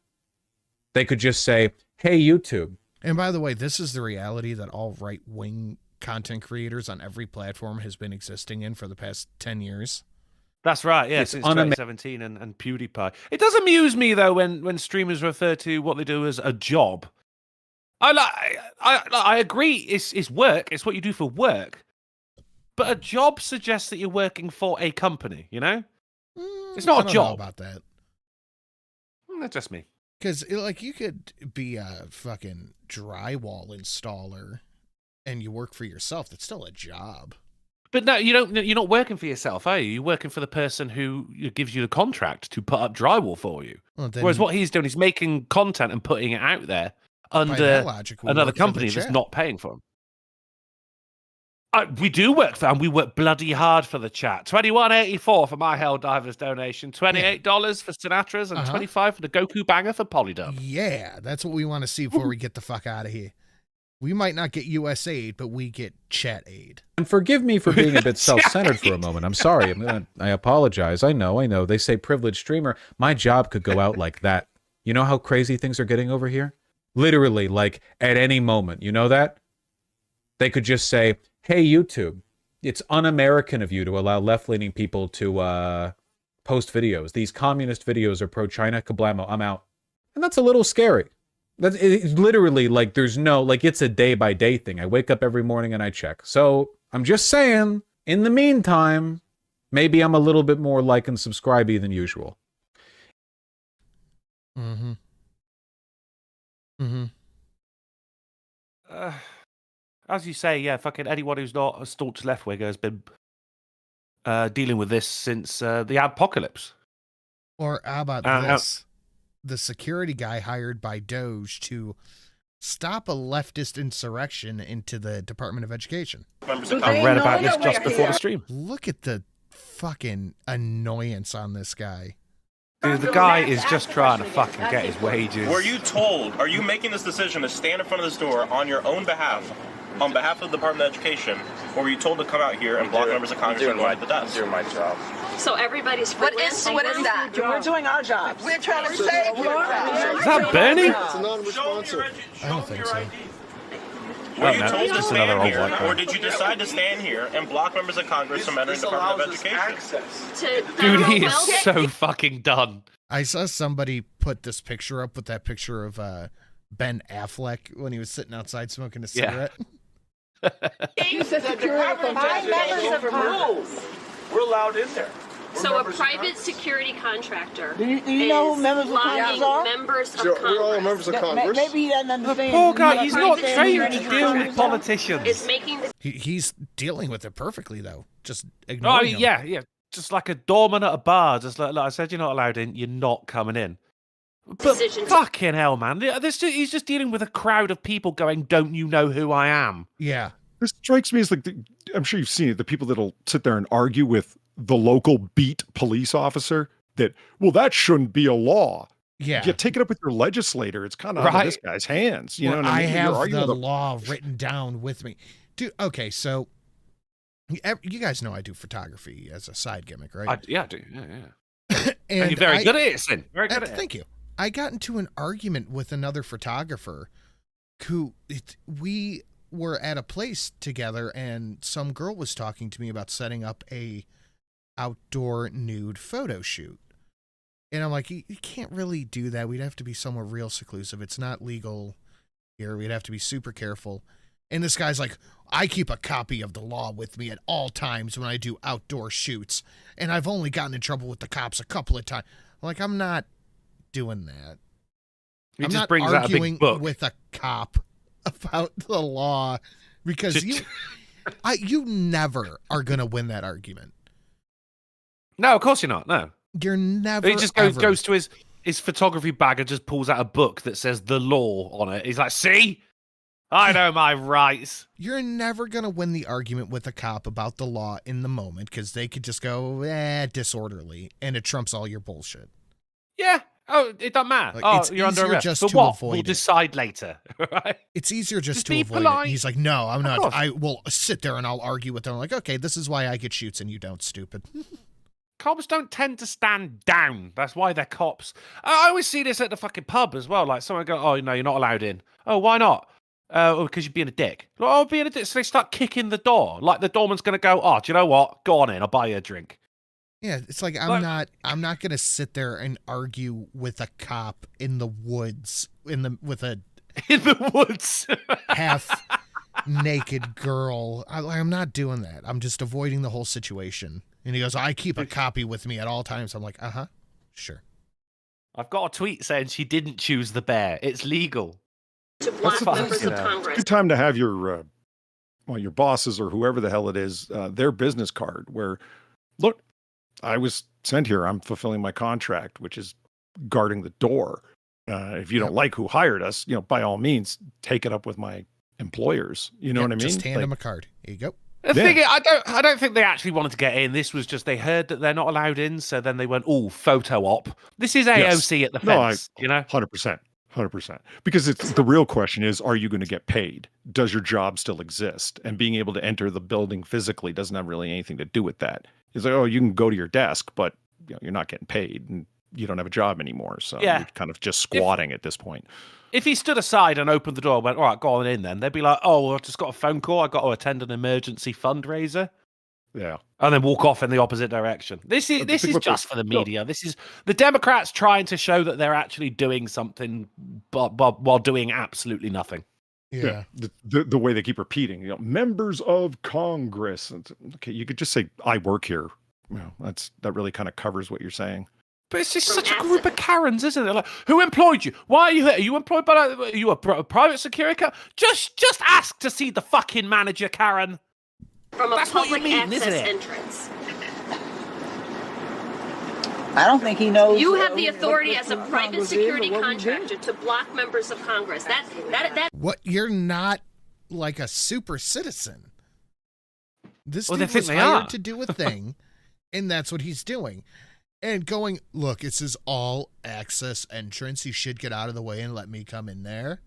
They could just say, "Hey, YouTube." And by the way, this is the reality that all right-wing content creators on every platform has been existing in for the past 10 years. That's right, yeah, It's since 2017 and PewDiePie. It does amuse me, though, when streamers refer to what they do as a job. I agree, it's work, it's what you do for work. But a job suggests that you're working for a company, you know? It's not a I don't know job. about that. That's just me. Because, like, you could be a fucking drywall installer and you work for yourself. That's still a job. But no, you're not working for yourself, are you? You're working for the person who gives you the contract to put up drywall for you. Well, then, Whereas what he's doing is making content and putting it out there by under that logic, we another work for the company that's chat. not paying for him. We do work for, and we work bloody hard for the chat. $21.84 for my Helldivers donation, $28 for Sinatra's, and $25 for the Goku banger for Polydub. Yeah, that's what we want to see before we get the fuck out of here. We might not get USAID, but we get chat aid. And forgive me for being a bit self-centered for a moment. I'm sorry. I apologize. I know. They say privileged streamer. My job could go out like that. You know how crazy things are getting over here? Literally, like at any moment. You know that? They could just say, "Hey, YouTube, it's un-American of you to allow left-leaning people to post videos. These communist videos are pro-China. Kablamo, I'm out." And that's a little scary. It's literally like there's no, like it's a day-by-day thing. I wake up every morning and I check. So I'm just saying, in the meantime, maybe I'm a little bit more like and subscribe-y than usual. As you say, yeah, fucking anyone who's not a staunch left winger has been dealing with this since the apocalypse. Or how about this? The security guy hired by Doge to stop a leftist insurrection into the Department of Education. I read about this just before the stream. Look at the fucking annoyance on this guy. Dude, the guy is just trying to fucking get his wages. Were you told, are you making this decision to stand in front of this door on your own behalf, on behalf of the Department of Education, or were you told to come out here and block members of Congress and go at the desk? I'm doing my job. So everybody's freelancing. What is that? We're doing our jobs. We're trying to save you. Is that Bernie? It's a non-responsive. I don't think so. Were you no, told it's to just another stand old here, white guy. or did you decide to stand here and block members of Congress from entering the Department of Education? Dude, he is so fucking done. I saw somebody put this picture up with that picture of Ben Affleck when he was sitting outside smoking a cigarette. We're allowed in there. So a private security contractor Do you know who members of Congress are? members of We're Congress. all members of Congress. Maybe he doesn't understand. Poor guy, he's not Private trained security to deal with politicians. Is making the He's dealing with it perfectly, though. Just Oh, ignoring him. yeah. Just like a doorman at a bar. Just like I said, you're not allowed in. You're not coming in. But decision. fucking hell, man. He's just dealing with a crowd of people going, don't you know who I am? Yeah. This strikes me as like, I'm sure you've seen it, the people that'll sit there and argue with the local beat police officer that, well, that shouldn't be a law. Yeah. You take it up with your legislator. It's kind of out of this guy's hands. You know what I mean? I You're have arguing the with a- law written down with me. Dude, okay, so you guys know I do photography as a side gimmick, right? I do. Yeah. and you're very good at it, Sin. Very good at it. Thank you. I got into an argument with another photographer who we were at a place together, and some girl was talking to me about setting up a outdoor nude photo shoot. And I'm like, you can't really do that. We'd have to be somewhere real seclusive. It's not legal here. We'd have to be super careful. And this guy's like, I keep a copy of the law with me at all times when I do outdoor shoots. And I've only gotten in trouble with the cops a couple of times. I'm like, I'm not doing that. He I'm just not brings out a big arguing book. with a cop about the law because you never are going to win that argument. No, of course you're not. No. You're never. He just goes to his photography bag and just pulls out a book that says the law on it. He's like, see? I know my rights. You're never going to win the argument with a cop about the law in the moment because they could just go, disorderly, and it trumps all your bullshit. Yeah. Oh, it doesn't matter. Like, it's you're under easier arrest. just For to what? avoid We'll it. decide later. Right? It's easier just to be avoid polite. it. He's like, no, I'm Of not. course. I will sit there and I'll argue with them. I'm like, okay, this is why I get shoots and you don't, stupid. Cops don't tend to stand down. That's why they're cops. I always see this at the fucking pub as well. Like someone go, oh, no, you're not allowed in. Oh, why not? Because you're being a dick. Like, oh, being a dick. So they start kicking the door. Like the doorman's going to go, oh, do you know what? Go on in. I'll buy you a drink. Yeah, it's like I'm not gonna sit there and argue with a cop in the woods with a in the woods half naked girl. I'm not doing that. I'm just avoiding the whole situation. And he goes, I keep a copy with me at all times. I'm like, sure. I've got a tweet saying she didn't choose the bear. It's legal. To block members of Congress. Good time to have your bosses or whoever the hell it is, their business card where, look, I was sent here. I'm fulfilling my contract, which is guarding the door. If you don't like who hired us, by all means, take it up with my employers. You know what I mean? Just hand them a card. Here you go. The thing is, I don't think they actually wanted to get in. This was just they heard that they're not allowed in, so then they went, oh, photo op. This is AOC at the fence, 100%. 100%. Because it's the real question is, are you going to get paid? Does your job still exist? And being able to enter the building physically doesn't have really anything to do with that. It's like, oh, you can go to your desk, but you're not getting paid and you don't have a job anymore. So you're kind of just squatting at this point. If he stood aside and opened the door and went, all right, go on in then, they'd be like, oh, well, I've just got a phone call. I've got to attend an emergency fundraiser. Yeah. And then walk off in the opposite direction. This is just for the media. This is the Democrats trying to show that they're actually doing something but while doing absolutely nothing. Yeah. The way they keep repeating, members of Congress. Okay, you could just say, I work here. That really kind of covers what you're saying. But it's just such a group of Karens, isn't it? Like, who employed you? Why are you here? Are you employed by? Are you a private security? Just ask to see the fucking manager, Karen. From a That's what you public mean, access isn't it? entrance. I don't think he knows. You have the authority as a private security contractor to block members of Congress. That. What? You're not like a super citizen. This Well, dude they think was they hired are. to do a thing, and that's what he's doing. And going, look, it's his all access entrance. He should get out of the way and let me come in there.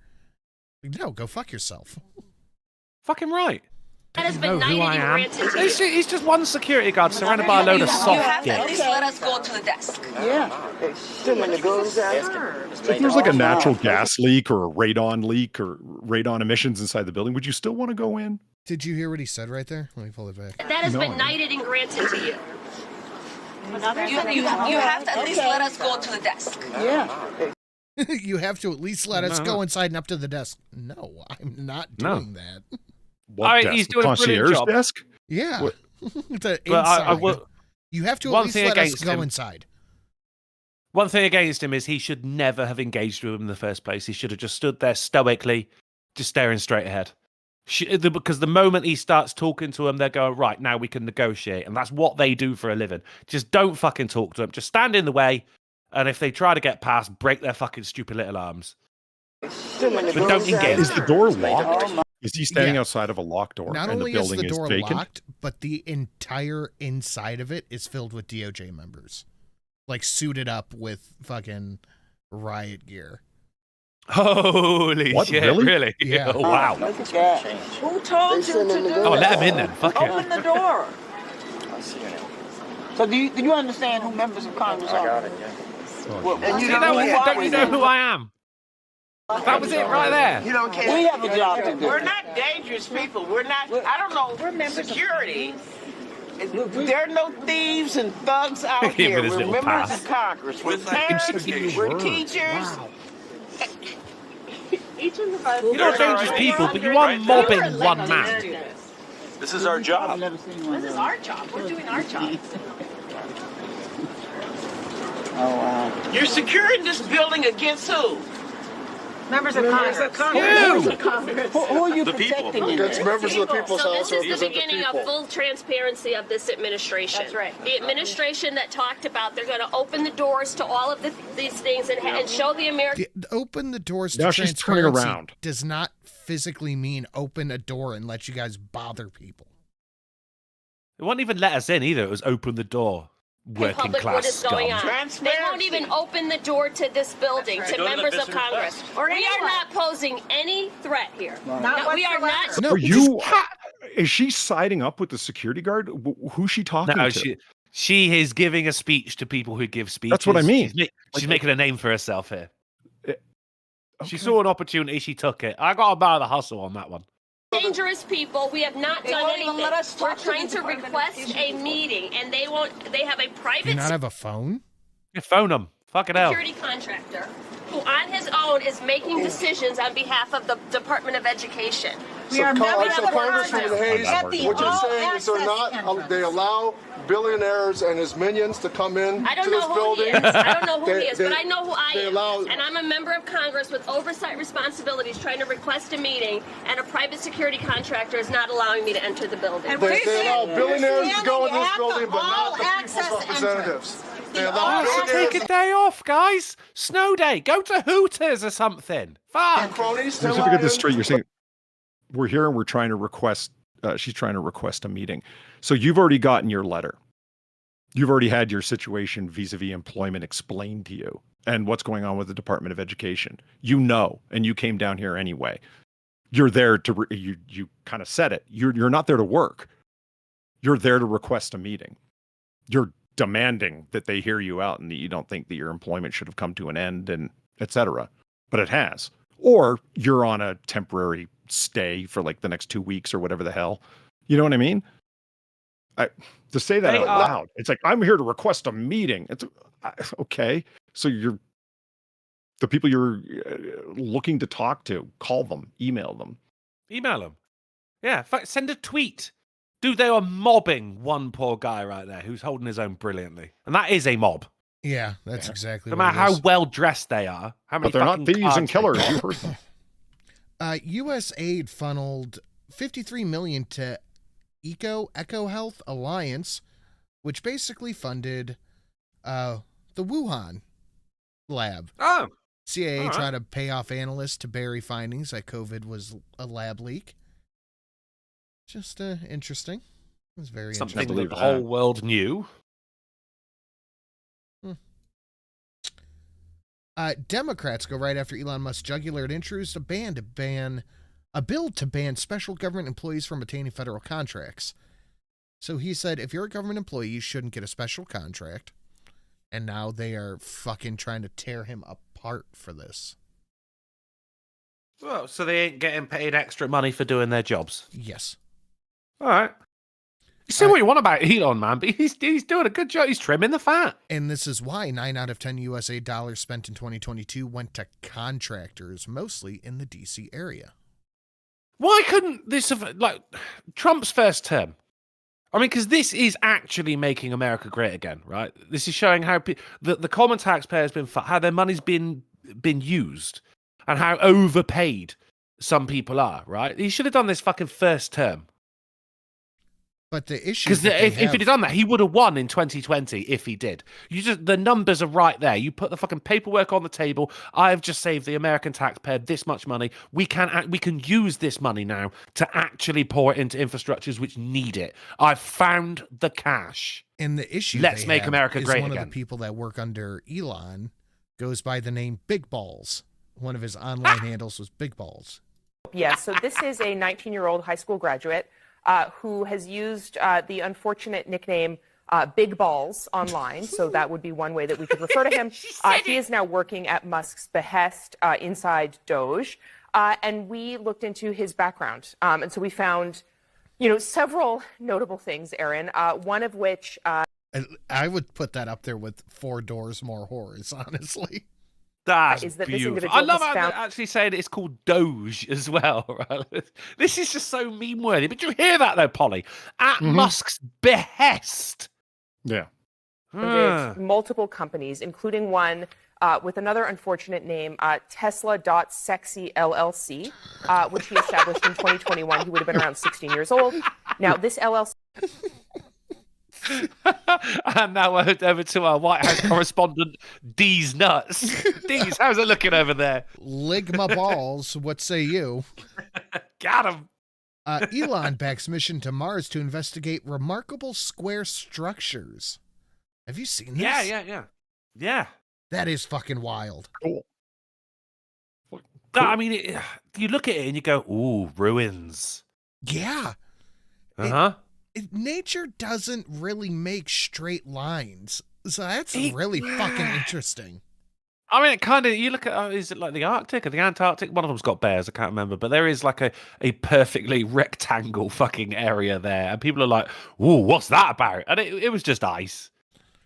No, go fuck yourself. Fucking right. That has Know been who knighted I and am. granted to you. He's just one security guard surrounded by a load of soft at gits. least let us go to the desk. Yeah. If there's like a natural gas leak or a radon leak or radon emissions inside the building, would you still want to go in? Did you hear what he said right there? Let me pull it back. That has been knighted and granted to you. You have to at least let us go to the desk. Yeah. You have to at least let us go inside and up to the desk. No, I'm not doing that. What He's desk? doing a brilliant Concierge job. desk? Yeah. The But I inside. will. You have to at One least thing let us against go him- inside. One thing against him is he should never have engaged with him in the first place. He should have just stood there stoically, just staring straight ahead. Because the moment he starts talking to them, they're going, right, now we can negotiate. And that's what they do for a living. Just don't fucking talk to them. Just stand in the way. And if they try to get past, break their fucking stupid little arms. But don't engage. Is the door locked? Is he standing outside of a locked door? Not and only the is building the door vacant? locked, but the entire inside of it is filled with DOJ members. Like suited up with fucking riot gear. Holy What, shit, really? Yeah. Oh, wow. Look at that. Who told you to do Oh, let that? him in then. Fuck it. Open the door. So do you understand who members of Congress are? Oh, And You know, don't you know who I am? That was it right there. You don't care. We have a job to do. We're not dangerous people. We're not, I don't know, security. There are no thieves and thugs out Give here. it his We're little members pass. of Congress. We're parents. We're teachers. You're not dangerous people, but you are mobbing one man. This is our job. I've never seen one. This is our job. We're doing our job. Oh, wow. You're securing this building against who? Members of Congress. Who are you protecting in It's this? members of the people's So house this who is the represent the beginning of people. full transparency of this administration. That's right. The administration that talked about they're going to open the doors to all of these things and show the American. Open the doors to Now she's turning transparency around. does not physically mean open a door and let you guys bother people. They won't even let us in either. It was open the door. Working public class what is going scum. on. They won't even open the door to this building, to Go to the members of visitor Congress. desk. We are not posing any threat here. No, we are not. No, Are you? Is she siding up with the security guard? Who's she talking No, to? she is giving a speech to people who give speeches. That's what I mean. She's making a name for herself here. She Okay. saw an opportunity, she took it. I got to buy the hustle on that one. Dangerous people. We have not They done won't even anything. let us We're talk to trying the to Department of request Education. a meeting, and they won't. They have a Do you private not have a phone? You phone them. Fucking hell. security contractor who, on his own, is making decisions on behalf of the Department of Education. We are members So of Congressman Congress. Hayes, At the what you're saying is they're all-access not, entrance. they allow billionaires and his minions to come in I to don't this know who building. he is. I don't know who They- he is, they- but I know who I they am. allow- And I'm a member of Congress with oversight responsibilities trying to request a meeting, and a private security contractor is not allowing me to enter the building. They allow billionaires to go into this At the building, but not the people's all-access representatives. They The allow all-access billionaires Take a day off, guys. Snow day. Go to Hooters or something. and Fuck. cronies to Just to allow get this in. straight, you're saying we're here and we're trying to request. She's trying to request a meeting. So you've already gotten your letter. You've already had your situation vis-a-vis employment explained to you and what's going on with the Department of Education. You know, and you came down here anyway. You're there to you kind of said it. You're not there to work. You're there to request a meeting. You're demanding that they hear you out and that you don't think that your employment should have come to an end and etc. But it has. Or you're on a temporary stay for like the next 2 weeks or whatever the hell. You know what I mean? To say that They out are- loud, it's like, I'm here to request a meeting. It's okay. So the people you're looking to talk to, call them, email them. Email them. Yeah, send a tweet. Dude, they are mobbing one poor guy right there who's holding his own brilliantly. And that is a mob. Yeah, that's exactly No what matter it how is. well dressed they are, how many But they're not fucking thieves and cards killers. You heard them. USAID funneled $53 million to Eco Health Alliance, which basically funded the Wuhan lab. Oh. CAA All right. tried to pay off analysts to bury findings that COVID was a lab leak. Just interesting. It was very Something interesting. that the whole world knew. Democrats go right after Elon Musk's jugular and introduced a bill to ban special government employees from obtaining federal contracts. So he said, if you're a government employee, you shouldn't get a special contract. And now they are fucking trying to tear him apart for this. Well, so they ain't getting paid extra money for doing their jobs. Yes. All right. You say what you want about Elon, man, but he's doing a good job. He's trimming the fat. And this is why 9 out of 10 USA dollars spent in 2022 went to contractors, mostly in the D.C. area. Why couldn't this have, like, Trump's first term? I mean, because this is actually making America great again, right? This is showing how the common taxpayer has been, how their money's been used and how overpaid some people are, right? He should have done this fucking first term. But the issue, because if he'd have done that, he would have won in 2020 if he did. The numbers are right there. You put the fucking paperwork on the table. I've just saved the American taxpayer this much money. We can use this money now to actually pour it into infrastructures which need it. I've found the cash. And the issue, let's make America great one again. Of the people that work under Elon goes by the name Big Balls. One of his online handles was Big Balls. Yes. So this is a 19-year-old high school graduate who has used the unfortunate nickname Big Balls online. So that would be one way that we could refer to him. He is now working at Musk's behest inside Doge. And we looked into his background. And so we found, several notable things, Aaron, one of which... I would put that up there with 4 Doors, More Horrors, honestly. That's is that beautiful. This I love individual how they're actually saying it's called Doge as well. Right? This is just so meme-worthy. But you hear that, though, Polly? At Musk's behest. Yeah. Multiple companies, including one with another unfortunate name, Tesla.Sexy LLC, which he established in 2021. He would have been around 16 years old. Now, this LLC... And now over to our White House correspondent, D's Nuts. D's, how's it looking over there? Ligma balls, what say you? Got him. Elon backs mission to Mars to investigate remarkable square structures. Have you seen this? Yeah. That is fucking wild. Cool. I mean, you look at it and you go, ooh, ruins. Yeah. Uh-huh. Nature doesn't really make straight lines. So that's really fucking interesting. I mean, it kind of, you look at, is it like the Arctic or the Antarctic? One of them's got bears, I can't remember. But there is like a perfectly rectangle fucking area there. And people are like, ooh, what's that about? And it was just ice.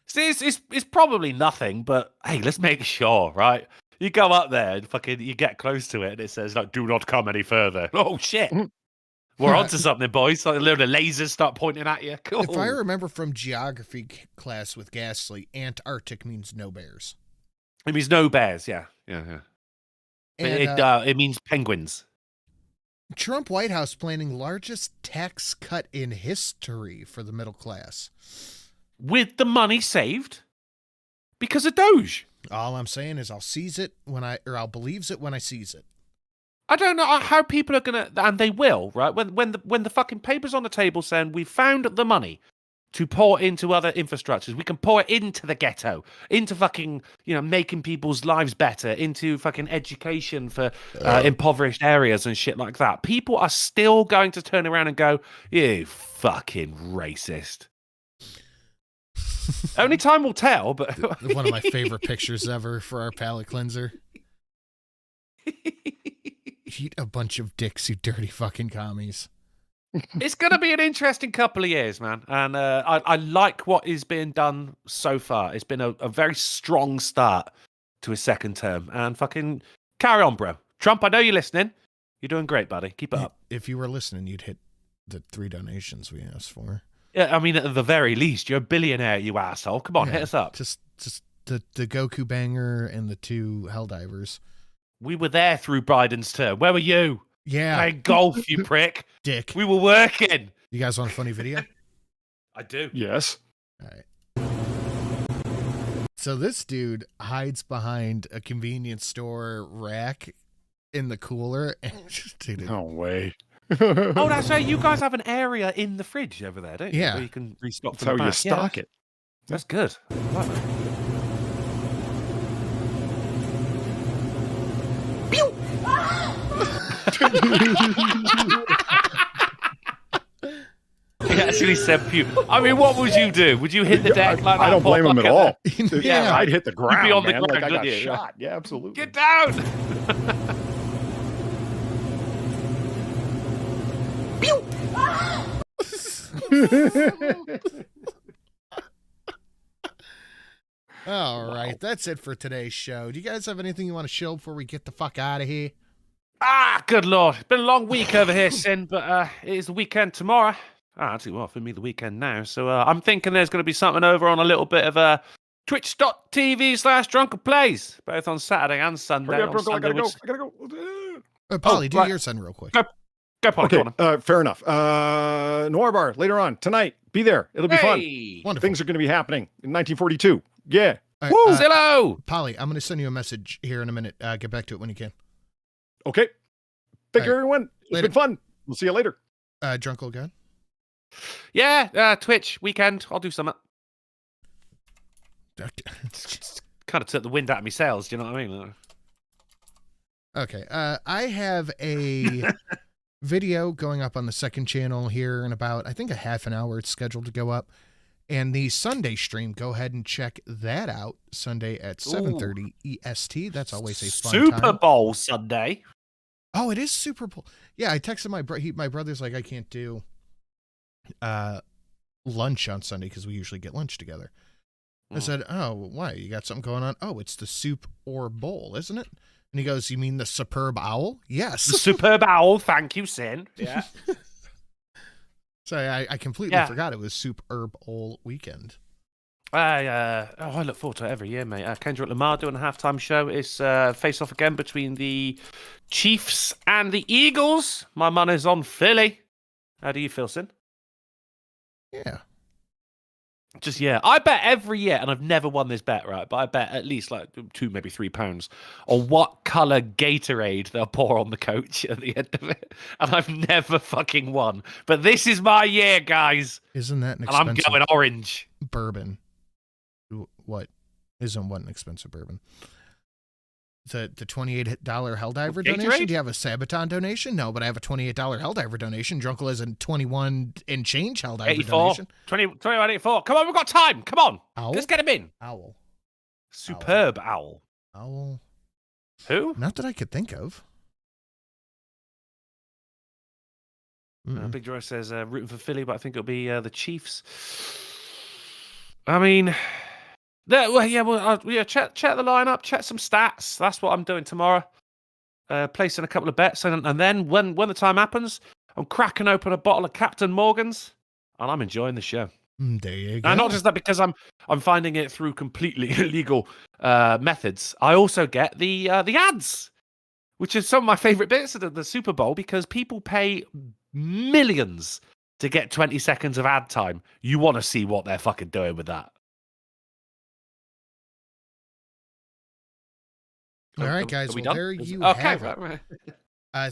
See, it's probably nothing, but hey, let's make sure, right? You go up there and fucking, you get close to it and it says, like, do not come any further. Oh, shit. We're onto something, boys. Like a load of lasers start pointing at you. Cool. If I remember from geography class with Ghastly, Antarctic means no bears. It means no bears, yeah. And, it means penguins. Trump White House planning largest tax cut in history for the middle class. With the money saved because of Doge. All I'm saying is I'll seize it I'll believes it when I seize it. I don't know how people are gonna, and they will, right? When the fucking paper's on the table saying we found the money to pour into other infrastructures, we can pour it into the ghetto, into fucking, making people's lives better, into fucking education for impoverished areas and shit like that. People are still going to turn around and go, you fucking racist. Only time will tell, but one of my favorite pictures ever for our palate cleanser. Eat a bunch of dicks, you dirty fucking commies. It's going to be an interesting couple of years, man. And I like what is being done so far. It's been a very strong start to his second term. And fucking carry on, bro. Trump, I know you're listening. You're doing great, buddy. Keep it up. If you were listening, you'd hit the 3 donations we asked for. Yeah, I mean, at the very least, you're a billionaire, you asshole. Come on, hit us up. Just the Goku banger and the 2 Helldivers. We were there through Biden's term. Where were you? Yeah. Playing golf, you prick. Dick. We were working. You guys want a funny video? I do. Yes. All right. So this dude hides behind a convenience store rack in the cooler. And dude, No way. Oh, that's right. You guys have an area in the fridge over there, don't you? Yeah. Where you can restock. That's how you stock it. That's good. I like that. He actually said pew. I mean, what would you do? Would you hit the deck like that? I don't blame him at all. Yeah. I'd hit the ground. You'd be on the man, ground, like I got wouldn't you? shot. Yeah, absolutely. Get down! All right, that's it for today's show. Do you guys have anything you want to show before we get the fuck out of here? Good lord. It's been a long week over here, Sin, but it is the weekend tomorrow. Actually, well, for me, the weekend now. So I'm thinking there's going to be something over on a little bit of twitch.tv/Drunken Plays, both on Saturday and Sunday. Hurry up, Drunko, I gotta go. I gotta go. Polly, do your son real quick. Go, Polly. Okay, fair enough. Noir Bar later on tonight. Be there. It'll be fun. Wonderful. Things are going to be happening in 1942. Yeah. All Woo! right, Zillow! Polly, I'm going to send you a message here in a minute. Get back to it when you can. Okay. Thank you, All right. everyone. It's Later. been fun. We'll see you later. Drunkle again. Yeah, Twitch weekend. I'll do something. Kind of took the wind out of my sails. Do you know what I mean? Okay. I have a video going up on the second channel here in about, I think, a half an hour. It's scheduled to go up. And the Sunday stream, go ahead and check that out. Sunday at 7:30 EST. That's always a fun Super time. Bowl Sunday. Oh, it is Super Bowl. Yeah, I texted my brother's like, I can't do lunch on Sunday because we usually get lunch together. I said, oh, why? You got something going on? Oh, it's the Soup or Bowl, isn't it? And he goes, you mean the Superb Owl? Yes. The Superb Owl. Thank you, Sin. Yeah. So I completely forgot it was Superb Owl weekend. I look forward to it every year, mate. Kendrick Lamar doing a halftime show. It's face-off again between the Chiefs and the Eagles. My money's on Philly. How do you feel, Sin? Yeah. I bet every year, and I've never won this bet, right? But I bet at least like £2, maybe £3 on what colour Gatorade they'll pour on the coach at the end of it. And I've never fucking won. But this is my year, guys. Isn't that an expensive? And I'm going orange. Bourbon. What? Isn't what an expensive bourbon? The $28 Helldiver donation? Do you have a Sabaton donation? No, but I have a $28 Helldiver donation. Drunkle has a 21 and change Helldiver 84. donation. 21.84. Come on, we've got time. Come on. Owl? Let's get him in. Owl. Superb Owl. Owl. Who? Not that I could think of. Big Joy says rooting for Philly, but I think it'll be the Chiefs. I mean, check the lineup, check some stats. That's what I'm doing tomorrow. Placing a couple of bets, and then when the time happens, I'm cracking open a bottle of Captain Morgan's, and I'm enjoying the show. There you go. And not just that, because I'm finding it through completely illegal methods. I also get the ads, which is some of my favorite bits of the Super Bowl, because people pay millions to get 20 seconds of ad time. You want to see what they're fucking doing with that. All right, guys. Well, there you have it.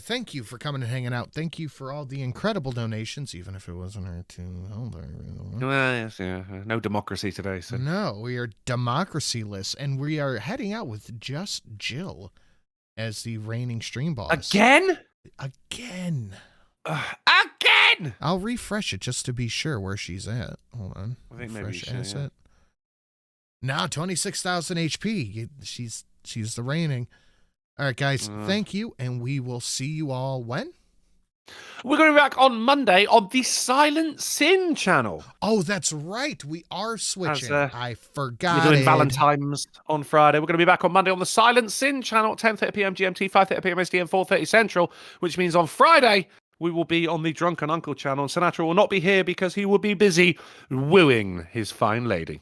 Thank you for coming and hanging out. Thank you for all the incredible donations, even if it wasn't our two. No democracy today. So. No, we are democracy-less, and we are heading out with just Jill as the reigning stream boss. Again? Again. Again! I'll refresh it just to be sure where she's at. Hold on. I think maybe refresh you should, asset. Now 26,000 HP. She's the reigning. All right, guys. Thank you, and we will see you all when? We're going to be back on Monday on the Silent Sin channel. Oh, that's right. We are switching. I forgot. We're doing Valentine's on Friday. We're going to be back on Monday on the Silent Sin channel at 10:30 p.m. GMT, 5:30 p.m. SD, and 4:30 Central, which means on Friday we will be on the Drunken Uncle channel. And Sinatra will not be here because he will be busy wooing his fine lady.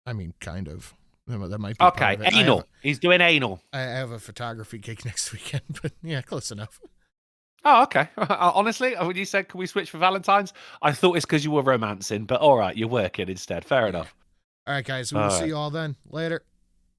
I mean, kind of. That might be Okay, part of it. anal. He's doing anal. I have a photography gig next weekend, but yeah, close enough. Oh, okay. Honestly, when you said, can we switch for Valentine's? I thought it's because you were romancing, but all right, you're working instead. Fair enough. All right, guys. We'll see you all then. Later.